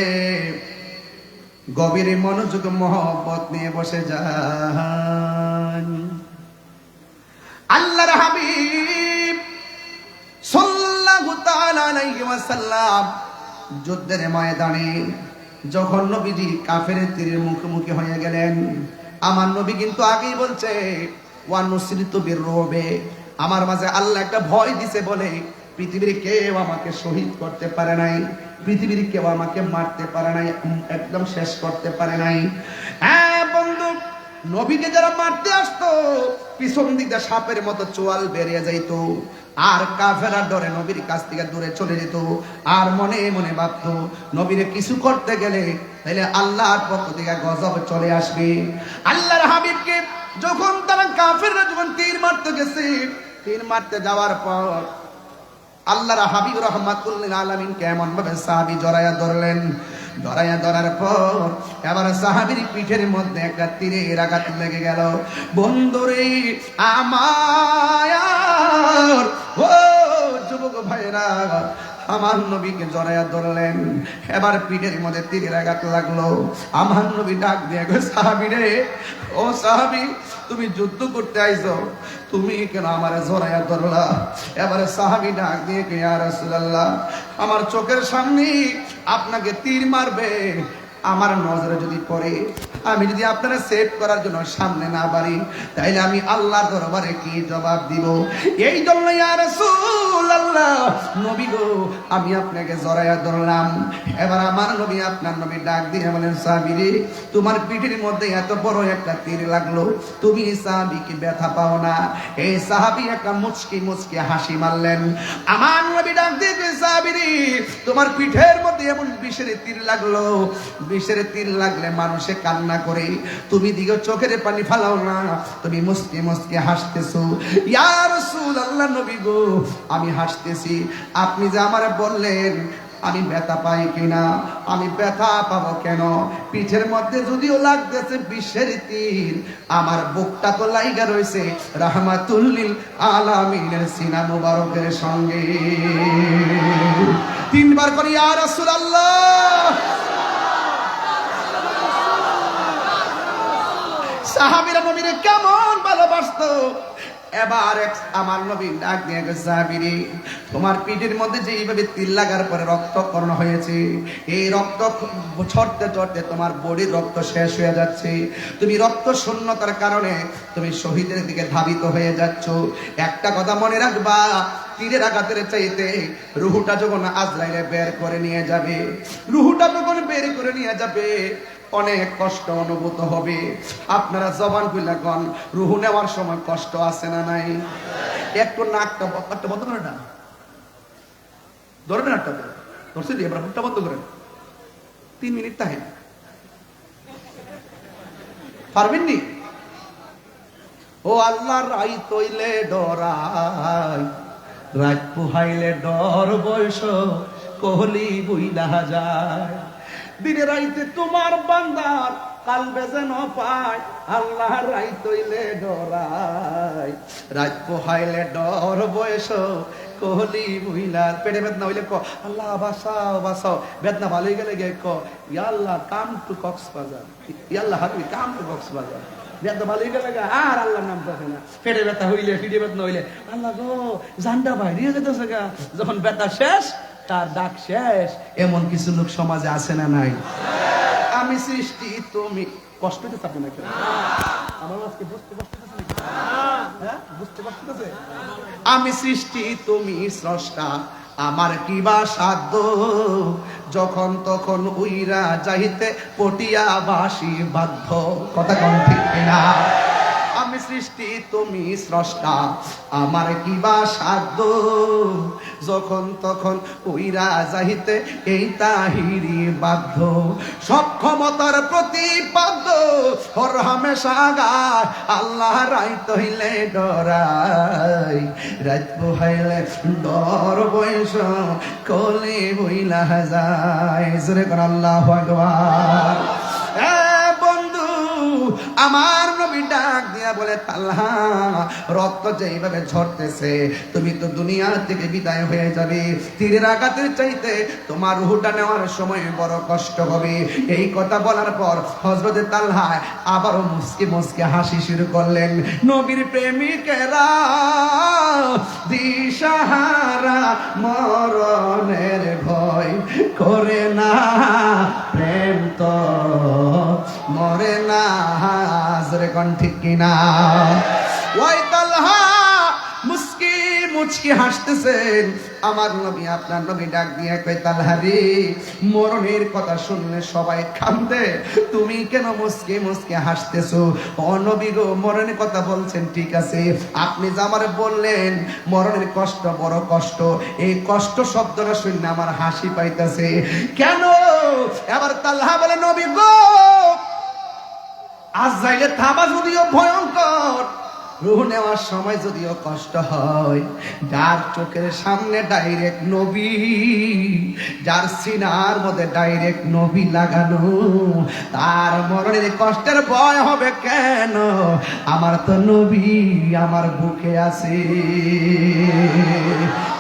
গভীর মনোযোগ মহব্বত নিয়ে বসে যান। আল্লাহর হাবিব সাল্লাল্লাহু তাআলা আলাইহি ওয়াসাল্লাম যুদ্ধের ময়দানে যখন নবীজি কাফেরের তীরের মুখোমুখি হয়ে গেলেন, আমার নবী কিন্তু আগেই বলছে ওয়া নুসরিতু বিররুবে, আমার মাঝে আল্লাহ একটা ভয় দিছে বলে পৃথিবীর কেউ আমাকে শহীদ করতে পারে নাই, পৃথিবীর কেউ আমাকে মারতে পারে নাই, একদম শেষ করতে পারে নাই। হ্যাঁ বন্ধু, নবীকে যারা মারতে আসতো পিছন দিকটা সাপের মতো চোয়াল বেরিয়ে যাইতো, আর কাফেরা ডরে নবীর কাছ থেকে দূরে চলে যেত, আর মনে মনে ভাবতো নবীরে কিছু করতে গেলে তাহলে আল্লাহর পক্ষ থেকে গজব চলে আসবে। আল্লাহর হাবিবকে যখন তারা কাফেররা যখন তীর মারতে গেছে, তীর মারতে যাওয়ার পর আল্লাহর হাবিব রাহমাতুল লিল আলামিন কেমন ভাবে সাহাবী জড়ায়া ধরলেন, জড়ায়া ধরার পর এবার সাহাবীর পিঠের মধ্যে একটা তীরের আঘাত লেগে গেল। বন্ধুরে আমার, ও যুবক ভাইরা, আমার নবীকে জড়ায়া ধরলেন, এবার পিঠের মধ্যে তীরের আঘাত লাগলো। আমার নবী ডাক দিয়ে সাহাবী রে, ও সাহাবী, তুমি যুদ্ধ করতে আইছো, তুমি কেন আমারে জড়ায়া ধরলা? এবারে সাহাবী ডাক দিয়ে ইয়া রাসূলুল্লাহ, আমার চোখের সামনে আপনাকে তীর মারবে, আমার নজরে যদি পড়ে, আমি যদি আপনারা সেভ করার জন্য সামনে না বাড়ি, তাইলে আমি আল্লাহর দরবারে কি জবাব দিব? এই জন্য ইয়া রাসূলুল্লাহ, নবী গো, আমি আপনাকে জড়াইয়া ধরলাম। এবার আমার নবী, আপনার নবী ডাক দিয়ে বলেন, সাহাবী, তোমার পিঠের মধ্যে এত বড় একটা তীর লাগলো, তুমি সাহাবী কি ব্যথা পাও না? এই সাহাবী একটা মুচকি মুচকি হাসি মারলেন। আমার নবী ডাক দিয়ে, সাহাবী, তোমার পিঠের মধ্যে এমন বিষের তীর লাগলো, বিষের তীর লাগলে মানুষে কান্না করে, তুমি দিকে চোখের পানি ফালাও না, তুমি মুচকি মুচকি হাসতেছো। ইয়া রাসূলুল্লাহ, নবী গো, আমি হাসতেছি, আপনি যে আমারে বললেন আমি ব্যথা পাই কিনা, আমি ব্যথা পাবো কেন? পিঠের মধ্যে যদিও লাগতেছে বিষের তীর, আমার বুকটা তো লাইগা রয়েছে রাহমাতুল লিল আলামিনের সিনা মুবারকের সঙ্গে। তিনবার করে ইয়া রাসূলুল্লাহ। সাহাবীরা নবীরে কেমন ভালোবাসতো। এবার আমার নবী ডাক দিয়ে গেছে, সাহাবী, তোমার পিঠের মধ্যে যে এইভাবে তীর লাগার পরে রক্তকরণ হয়েছে, এই রক্ত ছড়তে ছড়তে তোমার বডির রক্ত শেষ হয়ে যাচ্ছে, তুমি রক্ত শূন্যতার কারণে তুমি শহীদের দিকে ধাবিত হয়ে যাচ্ছ। একটা কথা মনে রাখবা, তীরের আঘাতের চাইতে রুহুটা যখন আজরাইলে বের করে নিয়ে যাবে, রুহুটা যখন বের করে নিয়ে যাবে, অনেক কষ্ট অনুভূত হবে। আপনারা জবান খুলে কোন, রুহু নেওয়ার সময় কষ্ট আছে না নাই? একটু নাকটা বন্ধ করে না, ধরবেন একটা ধরছে দিয়ে মুখটা বন্ধ করেন, 3 মিনিট তাহে পারবেন নি? ও আল্লাহ, রাই তৈলে ডরাই, রাত পুহাইলে ডর বয়স কোহলি বুইলা যায়। দিনে রাইতে তোমার বান্দার কালবে যেন পায়, আল্লাহ রাই তৈলে ডরাই, রাত পোহাইলে ডর বয়স কোহলি বুইলা। পেটে বেদনা হইলে ক আল্লাহ বাঁচাও বাঁচাও, বেদনা ভালো হয়ে গেলে গে ক ইয়া আল্লাহ কাম টু কক্সবাজার, ইয়া আল্লাহ হাবি কাম টু কক্সবাজার। বেদনা ভালো হয়ে গেলে আর আল্লাহর নাম থাকে না। পেটে ব্যথা হইলে, পিঠে বেদনা হইলে আল্লাহ গো জানটা বাইরে যেতেছে গা, যখন ব্যথা শেষ তার ডাক শেষ। এমন কিছু লোক সমাজে আছে না নাই? আমি সৃষ্টি, তুমি কষ্ট দিতে পারবে না কেন? আমার আজকে বুঝতে পারতেছে নাকি? হ্যাঁ, বুঝতে পারতেছে? আমি সৃষ্টি, তুমি স্রষ্টা, আমার কি বা সাধ্য, যখন তখন উইরা যাইতে পটিয়া বাসি বাধ্য। কথা কোন ঠিক কিনা? আমি সৃষ্টি, তুমি স্রষ্টা, আমার কি বা সাধ্য, যখন তখন উইরা যাইতে এই তাহিরি বাধ্য। সব ক্ষমতার প্রতিপাদ্য হর হামেশা গায়, আল্লাহ রাই তহিলে ডরাই, রাত পোহাইলে ডর বয়স কোলে বইলা যায়। জোরে কোন আল্লাহু আকবার। বন্ধু, আমার নবী ডাক দিয়া বলে, তালহা, রক্ত যেইভাবে ঝরতেছে, তুমি তো দুনিয়া থেকে বিদায় হয়ে যাবে, তীরের আঘাতের চাইতে তোমার রুহটা নেওয়ার সময় বড় কষ্ট হবে। এই কথা বলার পর হযরতে তালহা আবারও মুস্কি মুস্কি হাসি শুরু করলেন। নবীর প্রেমিকেরা দিশাহারা, মরণের ভয় করে না, প্রেম তো মরে না। হাজরে কোন ঠিক কিনা? ওই তালহা মুস্কি মুচকি হাসতেছেন। আমার নবী, আপনার নবী ডাক দিয়ে কই, তালহা রে, মরণের কথা শুনলে সবাই কান্দে, তুমি কেন মুচকি মুচকি হাসতেছো? ও নবী গো, মরণের কথা বলছেন ঠিক আছে, আপনি যে আমারে বললেন মরণের কষ্ট বড় কষ্ট, এই কষ্ট শব্দটা শুনলে আমার হাসি পাইতেছে কেন? এবার তালহা বলে, নবী গো, আজরাইলের থাবা যদিও ভয়ঙ্কর, রূহ নেওয়ার সময় যদিও কষ্ট হয়, যার চোখের সামনে ডাইরেক্ট নবী, যার সিনার মধ্যে ডাইরেক্ট নবী লাগানো, তার মরণের কষ্টের ভয় হবে কেন? আমার তো নবী আমার বুকে আছে।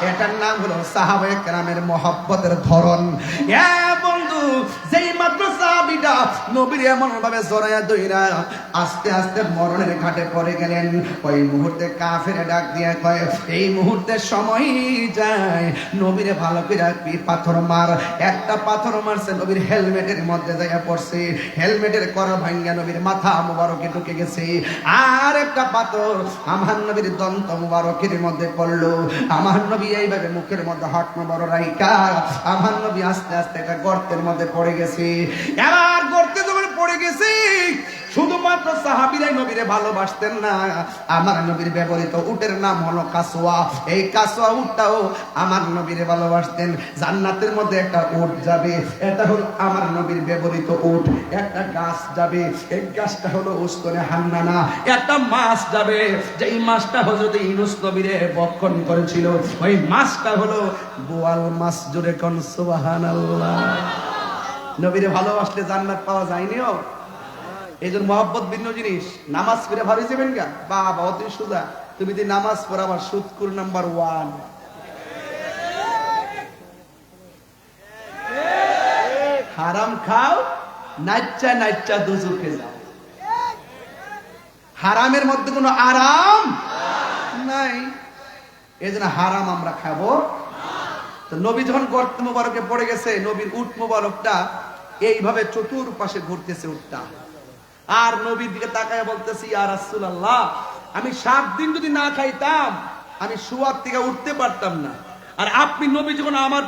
এটার নাম হলো সাহাবায়ে কেরামের মহব্বতের ধরন। বন্ধু, যেই মাত্র সাহাবী সাহাবীটা নবীর এমন ভাবে জড়ায়া ধইরা আস্তে আস্তে মরণের ঘাটে পড়ে গেলেন। ওই মুহূর্তে কাফেরে ডাক দিয়া কয়, এই মুহূর্তে সময় যায়, নবীরে ভালো করে পাথর মার। একটা পাথর মারছে, নবীর হেলমেটের মধ্যে যাইয়া পড়ছে, হেলমেটের কড়া ভাঙ্গা নবীর মাথা মুবারকে ঢুকে গেছে। আর একটা পাথর আমার নবীর দন্ত মুবারকের মধ্যে পড়লো। আমার নবী এইভাবে মুখের মধ্যে হাত মুবারক রাইখা আমার নবী আস্তে আস্তে একটা গর্তের মধ্যে পড়ে গেছে। এবার গর্তে যখন পড়ে গেছে, শুধুমাত্র সাহাবীরাই নবীরে ভালোবাসতেন না, আমার নবীর ব্যবহৃত উটের নাম হলো কাসওয়া। এই কাসওয়া উটটাও আমার নবীরে ভালোবাসতেন। জান্নাতের মধ্যে একটা উট যাবে, এটা হলো আমার নবীর ব্যবহৃত উট। একটা গাছ যাবে, এই গাছটা হলো উস্তনে হান্নানা। একটা মাছ যাবে, যেই মাছটা হযরত ইউনূস নবীরে ভক্ষণ করেছিল, ওই মাছটা হলো বোয়াল মাছ। জোরে কোন সুবহানাল্লাহ। নবীরে ভালোবাসলে জান্নাত পাওয়া যায়নিও। এই জন্য মহব্বত ভিন্ন জিনিস। নামাজ পড়ে ভালো যাবেন গা, বাবা অতি সুজা। তুমি যদি নামাজ পড়াবার সুদকুর নাম্বার 1, হারাম খাও, নাচ্চা নাচ্চা দুজকে যাও। হারামের মধ্যে কোনো আরাম নাই, এই জন্য হারাম আমরা খাবো। তো নবী যখন গর্ত মুবারকে পড়ে গেছে, নবীর উট মুবারকটা এইভাবে চতুর্পাশে ঘুরতেছে উটটা। আর নবীর দিকে তাকায় বলতেছি, ইয়া রাসূলুল্লাহ, আমি 7 দিন যদি না খাইতাম আমি শুয়ার থেকে উঠতে পারতাম না। আর আপনি নবী যখন আমার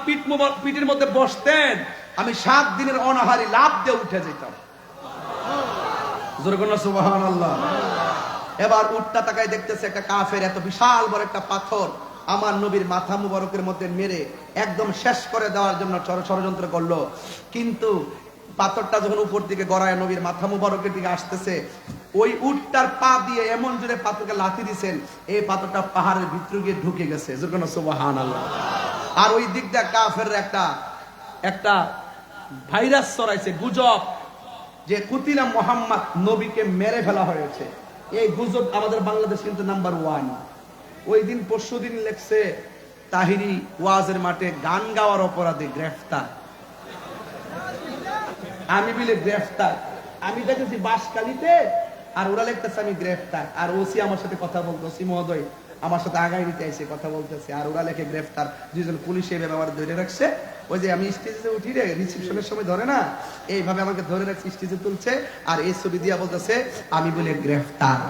পিঠের মধ্যে বসতেন, আমি 7 দিনের অনাহারি লাভ দিয়ে উঠে যেতাম। জোরে বলুন সুবহানাল্লাহ। এবার উটটা তাকায় দেখতেছে একটা কাফের এত বিশাল বড় একটা পাথর আমার নবীর মাথা মুবারকের মধ্যে মেরে একদম শেষ করে দেওয়ার জন্য ষড়যন্ত্র করলো। কিন্তু পাথরটা যখন উপর দিকে গড়ায় নবীর মাথা মুবারকের দিকে আসতেছে, ওই উটটার পা দিয়ে এমন জোরে পাথরকে লাথি দিয়েছেন, এই পাথরটা পাহাড়ের ভিতরে গিয়ে ঢুকে গেছে। সুবহানাল্লাহ। আর ওই দিকটা কাফের একটা ভাইরাস ছড়াইছে, গুজব, যে কুতিলা মুহাম্মদ, নবীকে মেরে ফেলা হয়েছে। এই গুজব আমাদের বাংলাদেশ কিন্তু নাম্বার 1। ওই দিন পরশুদিন লেখছে, তাহিরি ওয়াজের মাঠে গান গাওয়ার অপরাধে গ্রেফতার। আমি বলে গ্রেফতার, আমি দেখেছি বাসকালিতে, আর ওরা লিখতেছে আমি গ্রেফতার। আর ওসি আমার সাথে কথা বলতো, ওসি মহোদয় আমার সাথে আগাই দিতে এসে কথা বলতেছে, আর ওরা লেখে গ্রেফতার। দুইজন পুলিশ এই ব্যাপারে ধরে রাখছে। ওই যে আমি স্টেজে উঠি রে, রিসেপশনের সময় ধরে না, এইভাবে আমাকে ধরে রাখছে, স্টেজে তুলছে, আর এই ছবি দিয়া বলতেছে আমি বলে গ্রেফতার।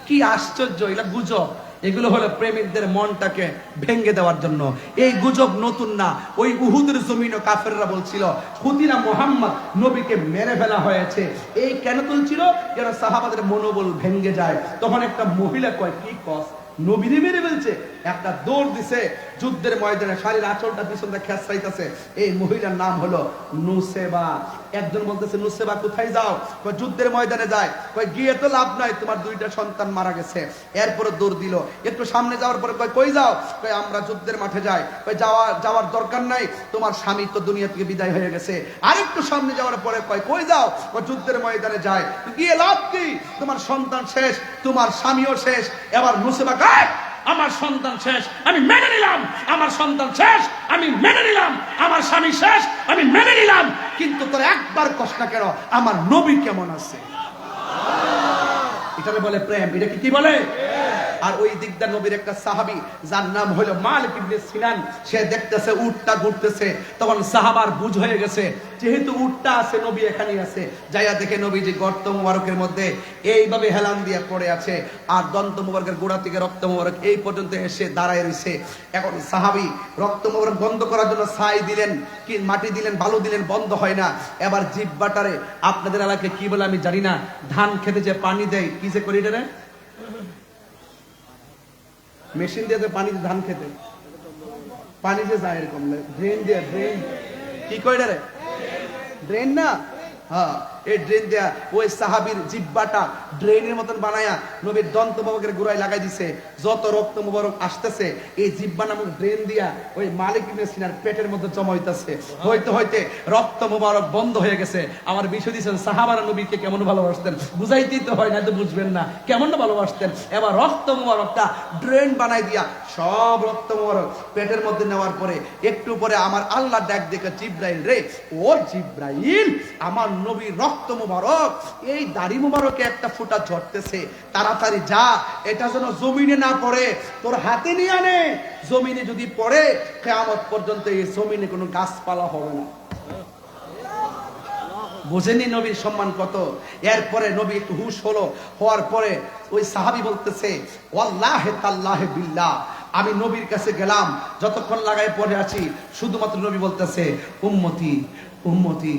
কি আশ্চর্য, এগুলা গুজব। এগুলো হলো প্রেমিকদের মনটাকে ভেঙে দেওয়ার জন্য। এই গুজব নতুন না। ওই উহুদের জমিনে কাফেররা বলছিল খুদিনা মুহাম্মদ, নবীকে মেরে ফেলা হয়েছে। এই কেন তুলছিল? যেন সাহাবাদের মনোবল ভেঙে যায়। তখন একটা মহিলা কয়, কি কস, নবীরে মেরে ফেলছে? একটা দৌড় দিছে যুদ্ধের ময়দানে, শাড়ির আঁচলটা পিছনটা খেঁচাইতেছে। এই মহিলার নাম হলো নুসেবা। একজন বলতেছে, নুসেবা কোথায় যাও? কয় যুদ্ধের ময়দানে যায়। কয় গিয়ে তো লাভ নাই, তোমার 2টা সন্তান মারা গেছে। এরপরে দৌড় দিল। একটু সামনে যাওয়ার পরে কয় কই যাও? কয় আমরা যুদ্ধের মাঠে যাই। কয় যাওয়ার দরকার নাই, তোমার স্বামী তো দুনিয়া থেকে বিদায় হয়ে গেছে। আরেকটু সামনে যাওয়ার পরে কয় কই যাও? কয় যুদ্ধের ময়দানে যায়। গিয়ে লাভ কি? তোমার সন্তান শেষ, তোমার স্বামীও শেষ। এবার নুসেবা কয়, আমার সন্তান শেষ, আমি মেনে নিলাম। আমার সন্তান শেষ, আমি মেনে নিলাম। আমার স্বামী শেষ, আমি মেনে নিলাম। কিন্তু তোর একবার কষ্ট কেন, আমার নবী কেমন আছে? এটাকে বলে প্রেম। এটা কি বলে? আর ওই দিকদার নবীর একটা সাহাবী, যার নাম হলো মালিক ইবনে সিনান, সে দেখতেছে উটটা ঘুরতেছে। তখন সাহাবার বুঝ হয়ে গেছে, যেহেতু উটটা আছে, নবী এখানেই আছে। যাইয়া দেখে নবীজি গর্ত মুবারকের মধ্যে এইভাবে হেলান দিয়ে পড়ে আছে, আর দন্ত মুবারকের গোড়া থেকে রক্ত মুবারক এই পর্যন্ত এসে দাঁড়ায় রয়েছে। এখন সাহাবী রক্ত মুবারক বন্ধ করার জন্য ছাই দিলেন, কি মাটি দিলেন, বালু দিলেন, বন্ধ হয় না। এবার জিহ্বাটারে, আপনাদের এলাকায় কি বলে আমি জানি না, ধান খেতে যে পানি দেয়, কি যে করি এটা, মেশিন দিয়ে পানি ধান খেতে পানি যে যায় এরকম, ড্রেন দিয়ে, ড্রেন কি কই রে, ড্রেন না, হ্যাঁ, এই ড্রেন দেয়া ওই সাহাবীর জিব্বাটা ড্রেনের মতন বানায়া নবীর দন্ত মোবারকের গোড়ায় লাগাই দিছে। যত রক্ত মোবারক আসতেছে এই জিব্বা নামক ড্রেন দিয়া ওই মালিক ইবনে সিনার পেটের মধ্যে জমা হইতাছে। হইতে হইতে রক্ত মোবারক বন্ধ হয়ে গেছে। আমার বিষয় দিয়েছেন সাহাবারা নবীকে কেমন ভালোবাসতেন, বুঝাইতেই তো হয় না, তো বুঝবেন না কেমন ভালোবাসতেন। এবার রক্ত মোবারকটা ড্রেন বানাই দিয়া সব রক্ত মোবারক পেটের মধ্যে নেওয়ার পরে একটু পরে আমার আল্লাহ ডাক দেখে, জিব্রাইল রে, ও জিব্রাইল, আমার নবীর রক্ত মোবারক এই দাড়ি মোবারকে একটা ফোঁটা ঝরতেছে, তাড়াতাড়ি যা, এটা যেন জমিনে না পড়ে, তোর হাতে নিয়ে আনে। জমিনে যদি পড়ে কিয়ামত পর্যন্ত এই জমিনে কোনো গাছপালা হবে না। বুঝেনি নবীর সম্মান কত। এরপরে নবী একটু হুশ হলো, হওয়ার পরে ওই সাহাবী বলতেছে, ওয়াল্লাহি তাল্লাহি বিল্লাহ, আমি নবীর কাছে গেলাম, যতক্ষণ লাগায় পড়ে আছি শুধুমাত্র নবী বলতেছে উম্মতি উম্মতি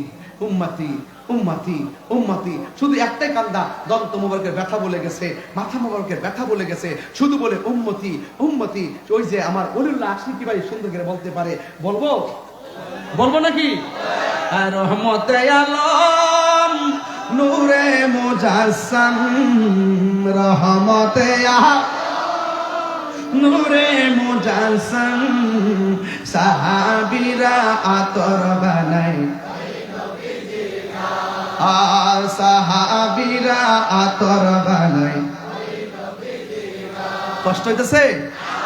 উম্মতি উম্মতি উম্মতি, শুধু একটাই কান্দা, দন্ত মোবারকের ব্যথা বলে গেছে, মাথা মোবারকের ব্যথা বলে গেছে, শুধু বলে উম্মতি উম্মতি। ওই যে আমার ওলিউল্লাহ আশিকি ভাই সুন্দর করে বলতে পারে, বলবো বলবো নাকি? রহমতে আলম নূরে মুজাসসাম, রহমতে নূরে মুজাসসাম, সাহাবীরা আতর বানাই, সাহাবীরা আতর বানাই। কষ্ট হইতেছে?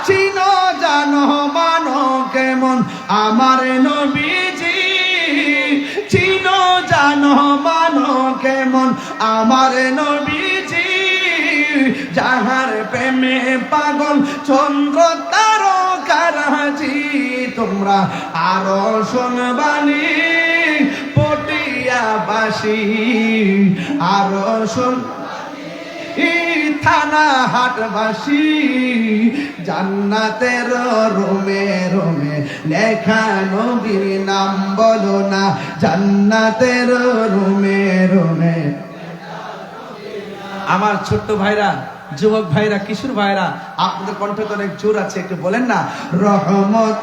চিনো জানো মানো কেমন আমার নবীজি, চিনো জানো মানো কেমন আমার নবীজি, যাহার প্রেমে পাগল চন্দ্র তারকারাজি। তোমরা আরো শুনবানি পটিয়াবাসী, আরো শুন থানা হাটবাসী, জান্নাতের রোমে রোমে লেখা নবীর নাম বলো না, জান্নাতের রোমে রোমে। আমার ছোট্ট ভাইরা, যুবক ভাইরা, কিশোর ভাইরা, আপনাদের কণ্ঠে তো অনেক জোর আছে, একটু বলেন না রহমত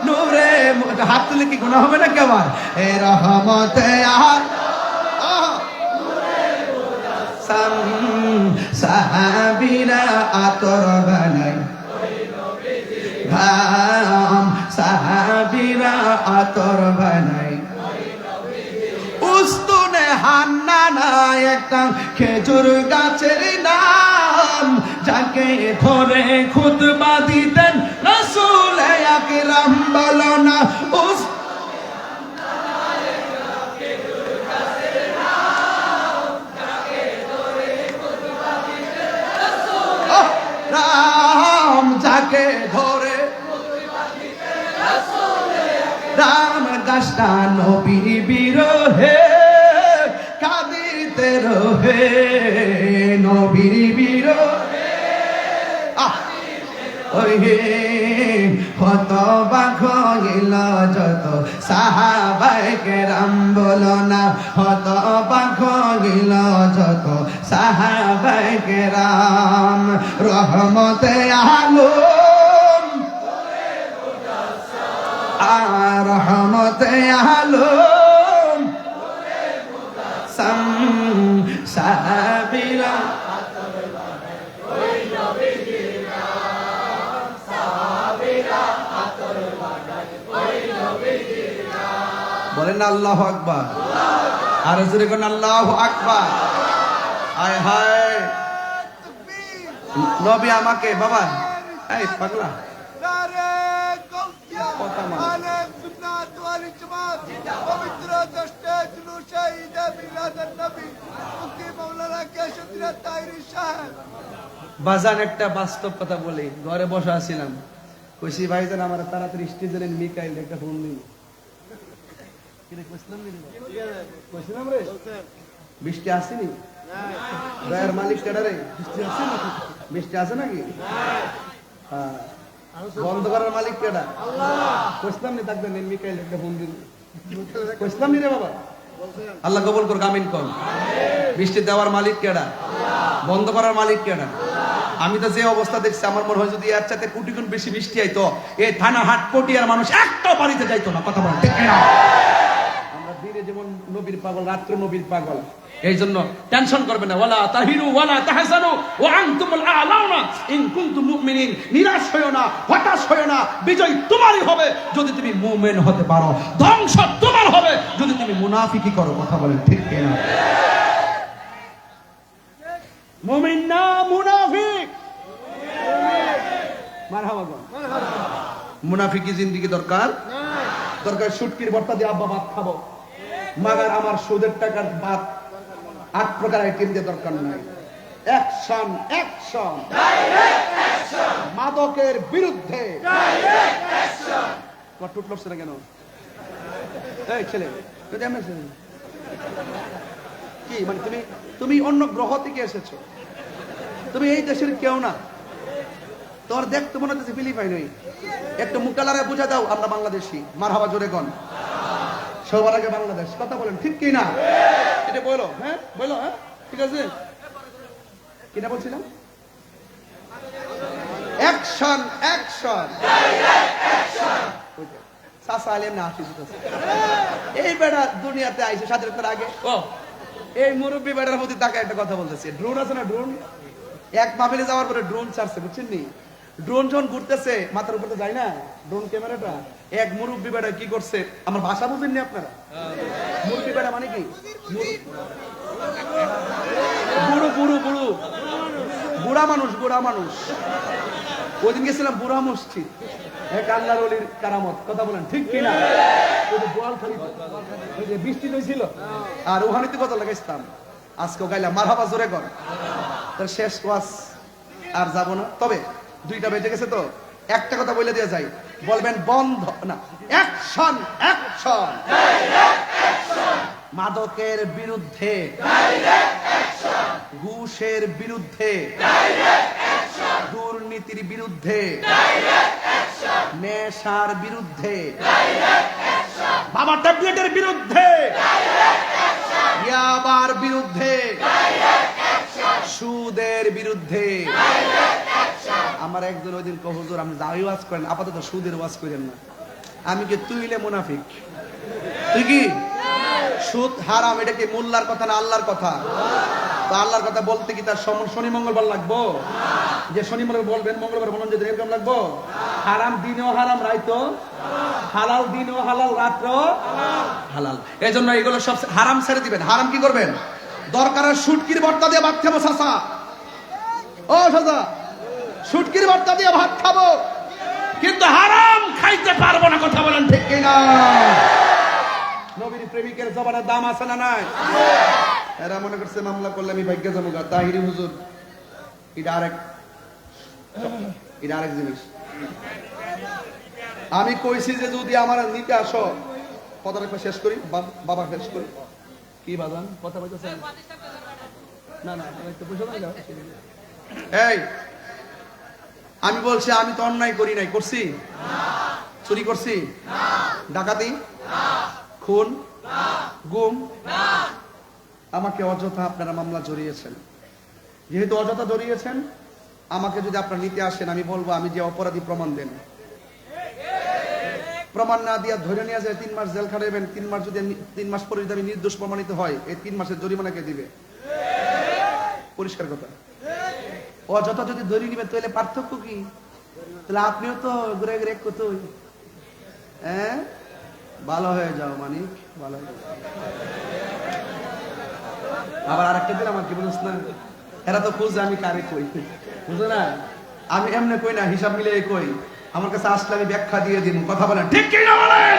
নূরে। হাত তুলে কি গুনাহ হবে না কেমন? এ রহমতে সাহাবীরা আতর বানাই, সাহাবীরা আতর বানাই। উস্তুনে হান্নানা একটা খেজুর গাছের নাম, যাকে ধরে খুতবা দিতেন রাসূল আকরাম, বলো না রাম, যাকে ধরে রাম গাছটা নবীর বিরহে কাঁদিতে রহে, নবীর বিরহে ওই কত বাঘ গেল যত সাহাবায়ে কেরাম, বলো না কত বাঘ গেল যত সাহাবায়ে কেরাম। রহমতে আলম রহমতে আলম সাহাবীরা বলেন না আল্লাহু আকবার, আর জোরে কোন আল্লাহু আকবার। হায় হায়, নবী আমাকে বাবা, এই পাগলা বাজান একটা বাস্তব কথা বলি। ঘরে বসে আছিলাম, কইছি ভাইজান আমার তাড়াতাড়ি স্টেজে মিকাইল একটা ফোন দিন। বৃষ্টি আসেনি? দয়ার মালিক কেডারে? বৃষ্টি আছে নাকি? বৃষ্টি আছে নাকি? বন্ধ করার মালিক কেডা? কইছিলাম নি থাকবেন মিকাইল একটা ফোন দিন। কইছিলাম নি রে বাবা? আল্লাহ কবুল করুক, আমিন কোন। বৃষ্টি দেওয়ার মালিক কেডা? বন্ধ করার মালিক কেডা? আমি তো যে অবস্থা দেখছি আমার মনে হয় যদি এর চাইতে কোটি গুণ বেশি বৃষ্টি আইতো এই থানা হাট পটিয়ার মানুষ একটা বাড়িতে যাইতো না। কথা বলেন ঠিক না? আমরা দিনে যেমন নবীর পাগল, রাত্রে নবীর পাগল। এই জন্য টেনশন করবে না, ওয়ালা তাহিনু ওয়ালা তাহজানু ওয়া আনতুমুল আ'লাউনা ইন কুনতুম মুমিনিন। নিরাশ হয়ো না, হতাশ হয়ো না, বিজয় তোমারই হবে যদি তুমি মুমিন হতে পারো, ধ্বংস তোমার হবে যদি তুমি মুনাফিকি করো। কথা বলেন ঠিক কি না? মুমিন না মুনাফিক। মারহাবা গো। মুনাফিকি জিন্দেগি দরকার দরকার। শুটকির ভর্তা দিয়ে আব্বা ভাত খাবো, মাগার আমার সুদের টাকার ভাত 8 প্রকার আইটেম দিয়ে দরকার নাই। অ্যাকশন, অ্যাকশন, ডাইরেক্ট অ্যাকশন মাদকের বিরুদ্ধে, ডাইরেক্ট অ্যাকশন। তোমার টুট লড়ছে না কেন? এই ছেলে যদি আমি কি মানে তুমি অন্য গ্রহ থেকে এসেছো, তুমি এই দেশের কেউ না। তোর দেখতে মনে হচ্ছে ফিলিপাইন নই। একটু মুকালারে বুঝা দাও আমরা বাংলাদেশি। মারহাবা জোরে কোন সবার আগে বাংলাদেশ। কথা বলেন ঠিক কি না? এটা বলো। হ্যাঁ বলো। হ্যাঁ ঠিক আছে। কিনা বলছিলাম? Action, action, direct action. সাসা আলেম না আসিস এই বেড়া দুনিয়াতে আইছে স্বাধীনতার আগে। ও এই মুরব্বী বেড়ার প্রতি তাকে একটা কথা বলতেছে। ড্রোন আছে না, ড্রোন এক মাহফিলে যাওয়ার পরে ড্রোন ছাড়ছে, বুঝছেন নি? ড্রোন যখন ঘুরতেছে মাথার উপরে যায় না ড্রোন ক্যামেরাটা, এক মুরব্বী বেড়া কি করছে, আমার ভাষা বুঝেননি আপনারা? মুরব্বী বেড়া মানে কি? বুড়ো বুড়ো বুড়ো বুড়া মানুষ, বুড়া মানুষ। ওই দিন গেছিলাম বুড়া মসজিদ, এক আল্লাহর ওলির কারামত। কথা বলেন ঠিক কিনা? বৃষ্টি হয়েছিল আর ওখানে কত লাগাইছিলাম, আজকে গাইলাম। মারহাবা জোরে কর। তার শেষ ওয়াজ আর যাব না, তবে 2টা বেজে গেছে তো একটা কথা বলে দিয়ে যাই। বলবেন বন্ধ না, অ্যাকশন, অ্যাকশন, ডাইরেক্ট অ্যাকশন মাদকের বিরুদ্ধে, ডাইরেক্ট অ্যাকশন ঘুষের বিরুদ্ধে, ডাইরেক্ট অ্যাকশন দুর্নীতির বিরুদ্ধে, ডাইরেক্ট অ্যাকশন নেশার বিরুদ্ধে, ডাইরেক্ট অ্যাকশন বাবা ট্যাবলেটের বিরুদ্ধে, ডাইরেক্ট অ্যাকশন ইয়াবার বিরুদ্ধে, ডাইরেক্ট অ্যাকশন সুদের বিরুদ্ধে, ডাইরেক্ট অ্যাকশন। আমার একজন ওই দিন কহ, হুজুর আপনি যাই ওয়াজ করেন আপাতত সুদের ওয়াজ করেন না। আমি কি তুইলে মুনাফিক? তুই কি? সুদ হারাম, এটা কি মোল্লার কথা না আল্লাহর কথা? তো আল্লাহর কথা বলতে কি তার শনি মঙ্গলবার লাগবো? যে শনি মঙ্গলবার বলবেন, মঙ্গলবার বলুন, যে এরকম লাগবো? হারাম দিনেও হারাম, রাইতো হালাল, দিনেও হালাল, রাত্র হালাল। এই জন্য এগুলো সব হারাম ছেড়ে দিবেন। হারাম কি করবেন? দরকার শুটকির ভর্তা দিয়ে ভাত খাবো চাচা, ও চাচা শুটকির ভর্তা দিয়ে ভাত খাবো, কিন্তু হারাম খাইতে পারবো না। কথা বলেন ঠিক কিনা? নবীর প্রেমিকের জবানের দাম আছে না নাই? এরা মনে করছে মামলা করলে আমি ভাগ্য যাবো গা। তাহিরি হুজুর এটা আরেক জিনিস। আমি কইছি যে যদি আমার নিতে আসো, কথাটা একবার শেষ করি, বাবা শেষ করি। কি বাজান কথা বলতেছেন? না না একটু বুঝো না। এই আমি বলছি আমি তো অন্যায় করি নাই। করছি? চুরি করছি? ডাকাতি? খুন? গুম? আমাকে অযথা আপনারা মামলা জড়িয়েছেন। যেহেতু অযথা জড়িয়েছেন, আমাকে যদি আপনারা নিতে আসেন, আমি বলবো আমি যে অপরাধী প্রমাণ দেন। প্রমাণ না দিয়া ধরে নিয়ে যায় 3 মাস জেল খাটাইবেন। 3 মাস যদি 3 মাস পরে যদি আমি নির্দোষ প্রমাণিত হয়, এই 3 মাসের জরিমানা কে দিবে? পরিষ্কার কথা। অযথা যদি ধরে নিবেন তাহলে পার্থক্য কি? তাহলে আপনিও তো ঘুরে ঘুরে কতই হ্যাঁ ভালো হয়ে যাও, মানিক ভালো হয়ে যাও। আবার আরেকটা দিন আমার কি বুঝছ না, এরা তো খুঁজছে আমি কারে কই, বুঝো না? আমি এমনি কই না, হিসাব মিলে কই। আমার কাছে আসলে আমি ব্যাখ্যা দিয়ে দিব। কথা বলেন ঠিক কি না বলেন?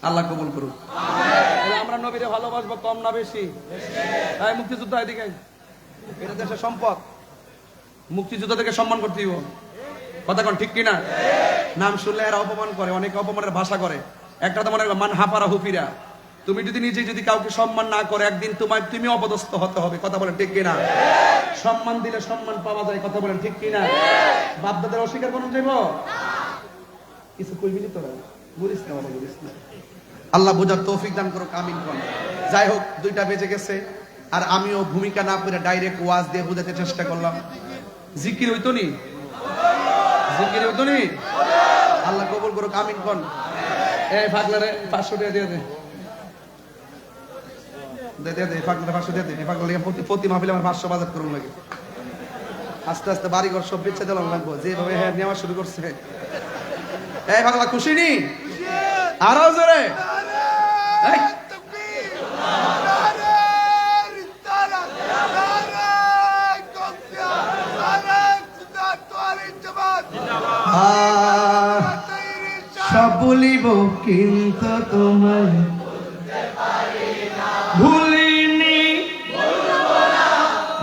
আল্লাহ কবুল করুক। আমরা নবীরে ভালোবাসবো কম না বেশি? এই মুক্তিযুদ্ধ এদিকে, এটা দেশের সম্পদ। মুক্তিযুদ্ধকে সম্মান করতে দিব। কথা কোন ঠিক কিনা? নাম শুনলে এরা অপমান করে, অনেকে অপমানের ভাষা করে। একটা তো মনে মান হাফারা হুফিরা। তুমি যদি নিজে যদি কাউকে সম্মান না করে, একদিন তুমি অপদস্থ হতে হবে। কথা বলেন ঠিক কিনা? সম্মান দিলে সম্মান পাওয়া যায়। কথা বলেন ঠিক কিনা? বাপ দাদার অস্বীকার করুন যাইব কিছু কইবি নি তোরা? বলিস না বাবা, বলিস না। আল্লাহ বোঝার তৌফিক দান করুক, আমিন কোন। যাই হোক 2টা বেজে গেছে, আর আমিও ভূমিকা না করে ডাইরেক্ট ওয়াজ দিয়ে বোঝাতে চেষ্টা করলাম। জিকির হইতো নি? জিকির হইতো নি? আল্লাহ কবুল করুক, আমিন কোন। এই পাগলারে 500 টাকা দিয়ে দে পাগলারে 500 দিয়ে দে। পাগলা প্রতি মাহফিলে আমার 500 বাজার করুন লাগে। আস্তে আস্তে বাড়িঘর সব বেচে দিলাম লাগবো, যেভাবে হ্যাঁ নেওয়া শুরু করছে। এই পাগলা খুশি নি? আরো জোরে। সব বলিব কিন্তু তোমায় ভুলিনি,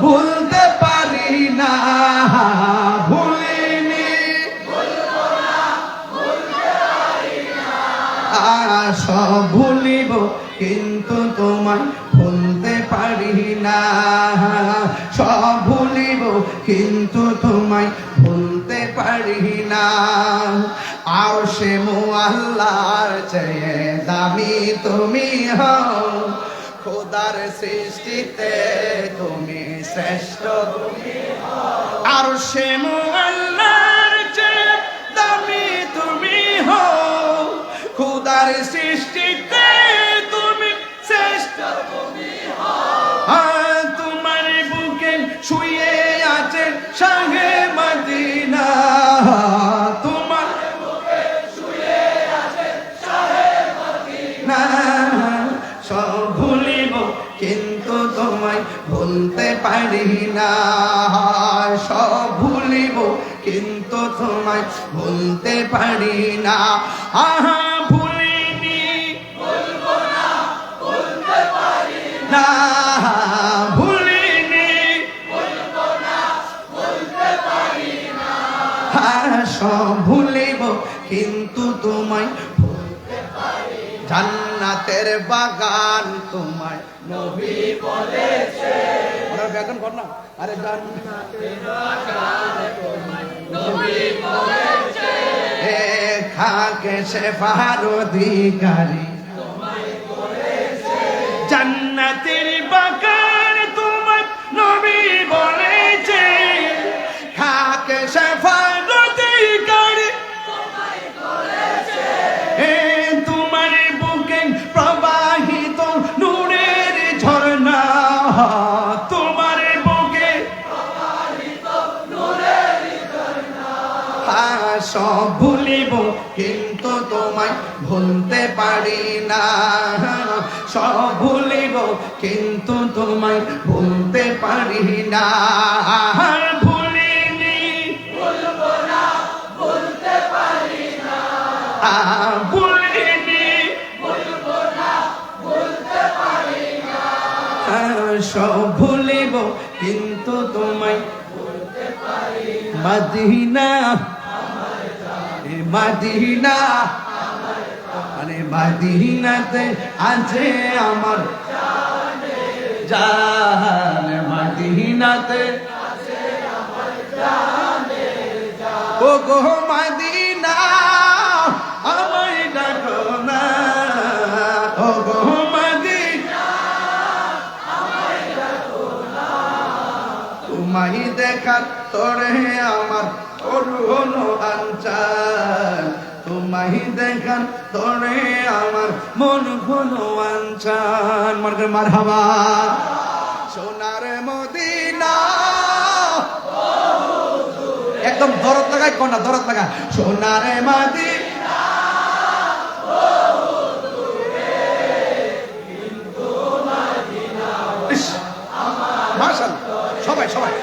ভুলতে পারি না, ভুলিনি, সব ভুলিব কিন্তু তোমায় ভুলতে পারি না, সব ভুলিব কিন্তু তোমায় ভুলতে পারি না। আরশে মুআল্লার চেয়ে দামি তুমি হও, খোদার সৃষ্টিতে তুমি শ্রেষ্ঠ, তুমি হও। আরশে মুআল্লার চেয়ে দামি তুমি হও, খোদার সৃষ্টিতে তুমি শ্রেষ্ঠ, তুমি হও। তোমার বুকে শুয়ে আছে শাহে মদিনা, তোমার বুকে শুয়ে আছে শাহে মদিনা। সব ভুলিব কিন্তু তোমায় ভুলতে পারি না, সব ভুলিব কিন্তু তোমায় ভুলতে পারি না। আহা ভুলিনি, ভুলবো না, ভুলতে পারি না, ভুলিনি, ভুলবো না, ভুলতে পারি না। সব ভুলিব কিন্তু তোমায় ভুলতে পারি। জান্নাতের বাগান তোমায় নবী বলেছে, ওরা ব্যাকরণ কর না। আরে জান্নাতের বাগান তোমায় নবী বলেছে, খাকে শেফার অধিকারী তোমায় বলেছে। জান্নাতের বাগান তোমায় নবী বলেছে, খাকে শেফার অধিকারী তোমায় বলেছে। তোমার বুকে প্রবাহিত নূরের ঝর্ণা, তোমার বুকে প্রবাহিত নূরের ঝর্ণা। সব ভুলিব কিন্তু তোমায় ভুলতে পারি না, সব ভুলিব কিন্তু তোমায় ভুলতে পারি না। ভুলিনি, ভুলবো না, ভুলতে পারি না, ভুলিনি, ভুলবো না, ভুলতে পারি না। সব ভুলিব কিন্তু তোমায় ভুলতে পারি। মদিনা, মদিনা, মানে মদিনাতে আছে আমার জান, মদিনাতে আছে আমার জান। ও গো মদিনা আমায় ডাকো না, ও গো মদিনা আমায় ডাকো না। তোমায় দেখার তোরে আমার অরুণ আঞ্চান, তোমায় দেখার তোরে আমার মন ঘন আঞ্চান। মারহাবা। সোনার মদিনা, একদম দরদ লাগায় কোনা, দরদ লাগা। সোনার মদিনা মাশাআল্লাহ, সবাই সবাই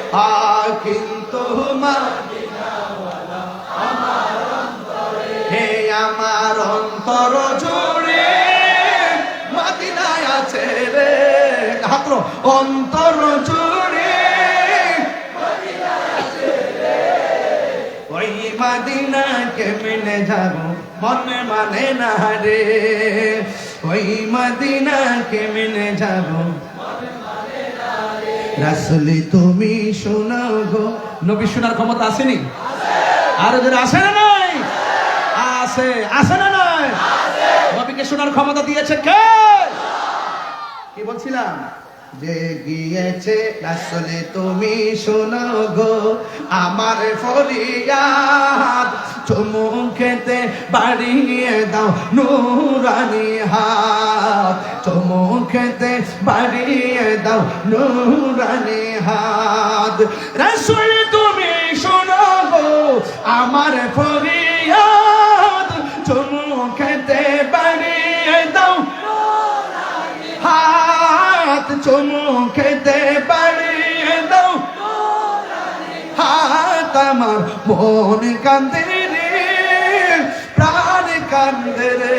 কিন্তু হে আমার অন্তর জুড়ে মদিনায় আছে রে, হাত অন্তর জুড়ে মদিনায় আছে রে। ওই মদিনা কেমনে যাব মনে মানে না রে, ওই মদিনা কেমনে যাব মনে মানে না রে। রাসূলি তুমি শোনাও গো, নবী শোনার ক্ষমতা আসেনি? আর ওদের আসে না নাই? আছে, আছে না নাই? নবীকে শোনার ক্ষমতা দিয়েছে কে? কি বলছিলাম? যে গিয়েছে আসলে তুমি শোনো গো আমার ফরিয়াদ চুমু খেতে বাড়িয়ে দাও নুরানি হাত চুমু খেতে বাড়িয়ে দাও নুরানি হাত রাসূল তুমি শোনো গো আমার ফরিয়াদ চুমু খেতে বাড়িয়ে দাও হাত চুমু খেতে বাড়িয়ে দাও হাত আমার মন কান্দে রে প্রাণ কান্দে রে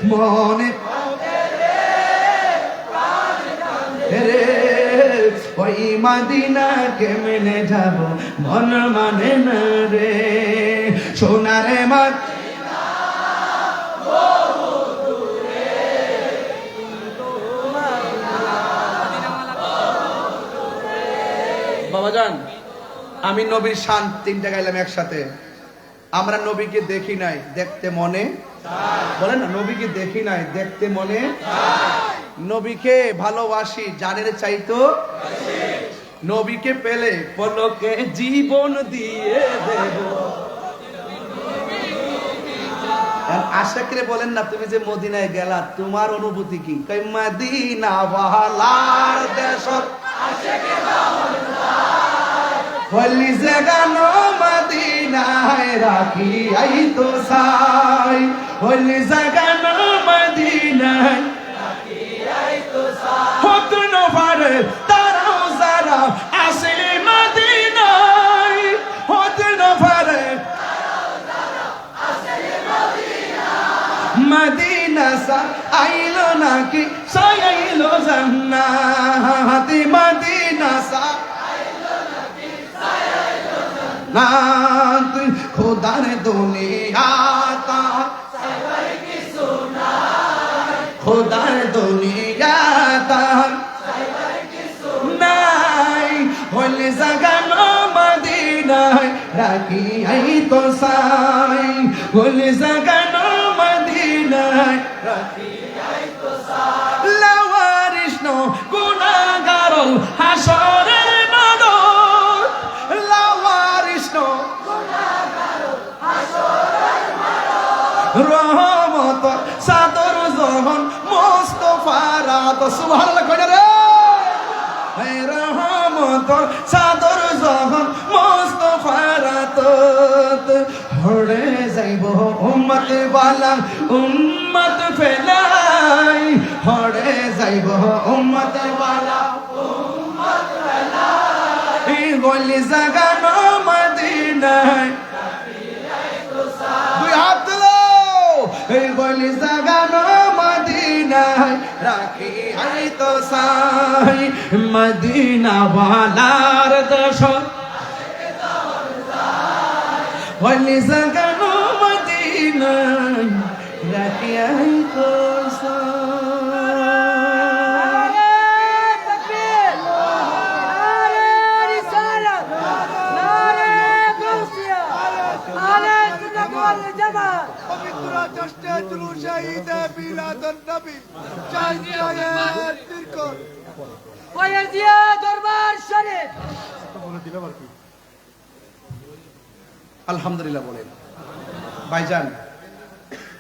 মন রে ওই মদিনা কেমনে যাব মন মানে না রে সোনারে মদিনা বাবাজান আমি নবীর শান তিনটা গাইলাম একসাথে আমরা নবীকে দেখি নাই দেখতে মনে বলেন না নবীকে দেখি নাই দেখতে মনে নবীকে ভালোবাসি জানের চাইতো নবীকে পেলে পলকে জীবন দিয়ে দেব আশাকরে বলেন না তুমি যে মদিনায় গেলা তোমার অনুভূতি কি কই মদিনা ওয়ালার দেশ আশাকে হলি জাগানো মদিনায় রাখি আই তো সাই হলি জাগানো মদিনায় রাখি আই তো সাই হত নফারে তারাও যারা আসে মদিনায় হত নফারে তারাও যারা আসে মদিনায় মদিনা সা আইলো নাকি সাইলো জান্নাত মদিনা সা नात खुदा ने दुनिया का सबर की सुना खुदा ने दुनिया का सबर की सुना होली जगनो मदीना राखी आई तो साई होली जगनो मदीना राखी आई तो साई लावारिश नो गुनाहगारों हाशरे রহমত সাদর জহন মুস্তাফার তো সুবহানাল্লাহ কইনা রে হে রহমত সাদর জহন মুস্তাফার তো হড়ে যাইব উম্মত ওয়ালা উম্মত ফেলাই হড়ে যাইব উম্মত ওয়ালা উম্মত ফেলাই এই গলি জাগানো মদিনায় দুই হাত এই গলি জাগানো মদিনায় রাখি আই তো সাই মদিনা ওয়ালার দেশ গলি জাগানো মদিনায় রাখি আই তো আলহামদুলিল্লাহ বলেন ভাইজান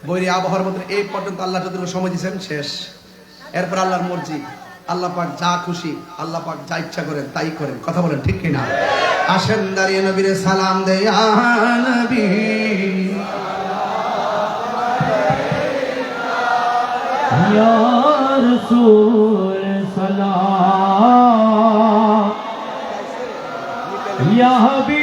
বৈরী আবহাওয়ার মধ্যে এই পর্যন্ত আল্লাহ যতটুকু সময় দিয়েছেন শেষ এরপর আল্লাহর মর্জি আল্লাহ পাক যা খুশি আল্লাহ পাক যা ইচ্ছা করেন তাই করেন কথা বলেন ঠিক কিনা আসেন দাঁড়িয়ে নবীর সালাম দে ইয়া নবী या रसूल सलाम या हबीब